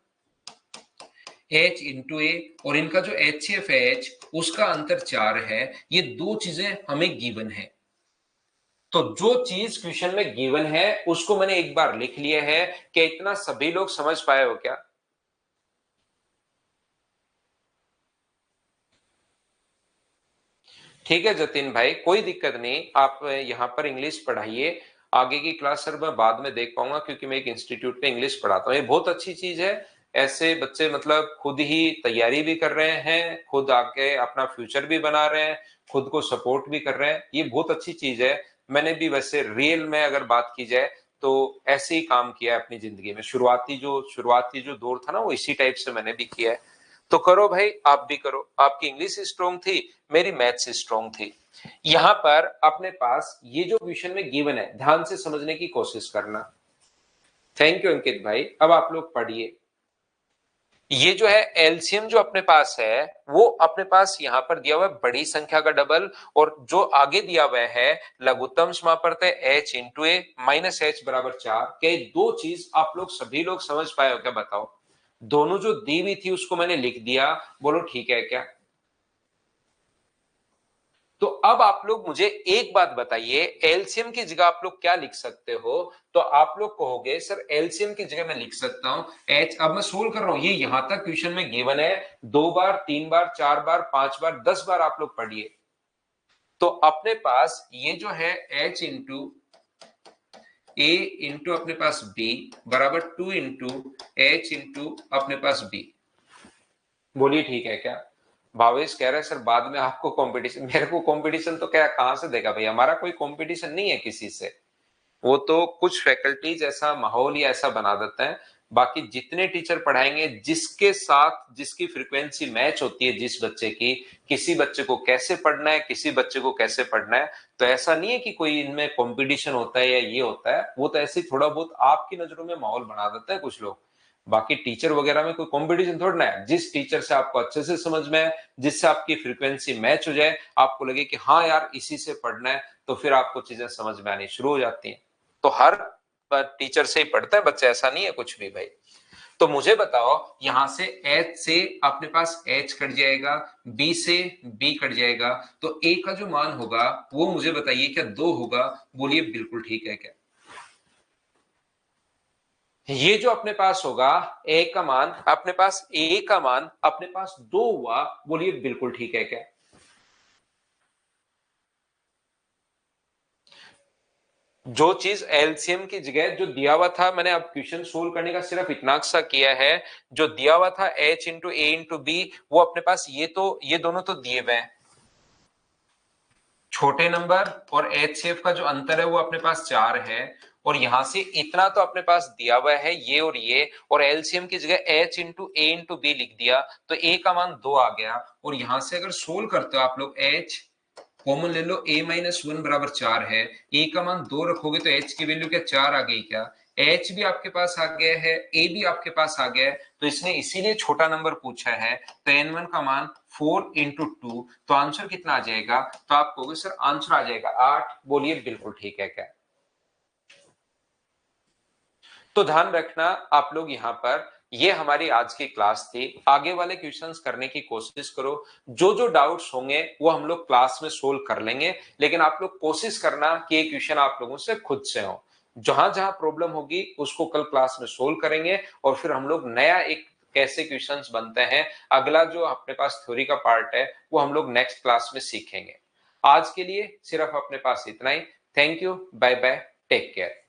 h इंटू ए और इनका जो एचसीएफ है h, उसका अंतर 4 है। ये दो चीजें हमें गिवन है। तो जो चीज क्वेश्चन में गिवन है उसको मैंने एक बार लिख लिया है। कि इतना सभी लोग समझ पाए हो क्या? ठीक है जतिन भाई, कोई दिक्कत नहीं, आप यहाँ पर इंग्लिश पढ़ाइए। आगे की क्लास सर मैं बाद में देख पाऊंगा क्योंकि मैं एक इंस्टीट्यूट में इंग्लिश पढ़ाता हूँ। ये बहुत अच्छी चीज है। ऐसे बच्चे मतलब खुद ही तैयारी भी कर रहे हैं, खुद आके अपना फ्यूचर भी बना रहे हैं, खुद को सपोर्ट भी कर रहे हैं, ये बहुत अच्छी चीज है। मैंने भी वैसे रियल में अगर बात की जाए तो ऐसे ही काम किया है अपनी जिंदगी में। शुरुआती जो दौर था ना वो इसी टाइप से मैंने भी किया है। तो करो भाई, आप भी करो। आपकी इंग्लिश स्ट्रॉन्ग थी, मेरी मैथ्स स्ट्रॉन्ग थी। यहां पर अपने पास ये जो क्वेश्चन में गिवन है ध्यान से समझने की कोशिश करना। थैंक यू अंकित भाई। अब आप लोग पढ़िए, ये जो है एलसीएम जो अपने पास है वो अपने पास यहां पर दिया हुआ है बड़ी संख्या का डबल, और जो आगे दिया हुआ है लघुत्तम समापवर्त h इंटू ए माइनस एच बराबर 4। क्या ये दो चीज आप लोग सभी लोग समझ पाए हो क्या? बताओ। दोनों जो दी हुई थी उसको मैंने लिख दिया, बोलो ठीक है क्या? तो अब आप लोग मुझे एक बात बताइए, एलसीएम की जगह आप लोग क्या लिख सकते हो? तो आप लोग कहोगे सर एलसीएम की जगह मैं लिख सकता हूं एच। अब मैं सोल्व कर रहा हूं, ये यहां तक क्वेश्चन में गिवन है, 2 बार 3 बार 4 बार 5 बार 10 बार आप लोग पढ़िए। तो अपने पास ये जो है एच इंटू ए इंटू अपने पास बी बराबर 2 इंटू एच इंटू अपने पास बी। बोलिए ठीक है क्या? भावेश कह रहे हैं सर बाद में आपको कंपटीशन। मेरे को कंपटीशन तो क्या कहां से देगा भाई, हमारा कोई कंपटीशन नहीं है किसी से। वो तो कुछ फैकल्टीज ऐसा माहौल या ऐसा बना देते हैं, बाकी जितने टीचर पढ़ाएंगे जिसके साथ जिसकी फ्रीक्वेंसी मैच होती है जिस बच्चे की, किसी बच्चे को कैसे पढ़ना है किसी बच्चे को कैसे पढ़ना है, तो ऐसा नहीं है कि कोई इनमें कंपटीशन होता है या ये होता है। वो तो ऐसे थोड़ा बहुत आपकी नजरों में माहौल बना देते हैं कुछ लोग, बाकी टीचर वगैरह में कोई कंपटीशन थोड़ा ना है। जिस टीचर से आपको अच्छे से समझ में है, जिससे आपकी फ्रीक्वेंसी मैच हो जाए, आपको लगे कि हाँ यार इसी से पढ़ना है, तो फिर आपको चीजें समझ में आनी शुरू हो जाती हैं। तो हर टीचर से ही पढ़ता है बच्चा, ऐसा नहीं है कुछ भी भाई। तो मुझे बताओ यहां से H से अपने पास H कट जाएगा, B से B कट जाएगा, तो A का जो मान होगा वो मुझे बताइए क्या 2 होगा? बोलिए बिल्कुल ठीक है क्या? ये जो अपने पास होगा A का मान, अपने पास A का मान अपने पास 2 हुआ, बोलिए बिल्कुल ठीक है क्या? जो चीज एलसीएम की जगह जो दिया हुआ था, मैंने अब क्वेश्चन सोल्व करने का सिर्फ इतना सा किया है, जो दिया हुआ था H इंटू ए इंटू बी, वो अपने पास ये दोनों तो दिए हुए हैं। छोटे नंबर और एचसीएफ का जो अंतर है वो अपने पास 4 है, और यहां से इतना तो अपने पास दिया हुआ है ये और एलसीएम की जगह H इंटू ए इंटू बी लिख दिया, तो ए का मान 2 आ गया। और यहां से अगर सोल्व करते हो आप लोग, H कॉमन ले लो, a माइनस 1 बराबर 4 है, a का मान 2 रखोगे तो h की वैल्यू क्या 4 आ गई क्या? h भी आपके पास आ गया है, a भी आपके पास आ गया है, तो इसने इसीलिए छोटा नंबर पूछा है। तो n1 का मान 4 इंटू 2, तो आंसर कितना आ जाएगा? तो आप कहोगे सर आंसर आ जाएगा 8। बोलिए बिल्कुल ठीक है क्या? तो ध्यान रखना आप लोग यहाँ पर, ये हमारी आज की क्लास थी। आगे वाले क्वेश्चंस करने की कोशिश करो, जो जो डाउट्स होंगे वो हम लोग क्लास में सोल्व कर लेंगे, लेकिन आप लोग कोशिश करना कि ये क्वेश्चन आप लोगों से खुद से हो। जहां जहां प्रॉब्लम होगी उसको कल क्लास में सोल्व करेंगे, और फिर हम लोग नया एक कैसे क्वेश्चंस बनते हैं, अगला जो अपने पास थ्योरी का पार्ट है वो हम लोग नेक्स्ट क्लास में सीखेंगे। आज के लिए सिर्फ अपने पास इतना ही। Thank you, bye bye, take care.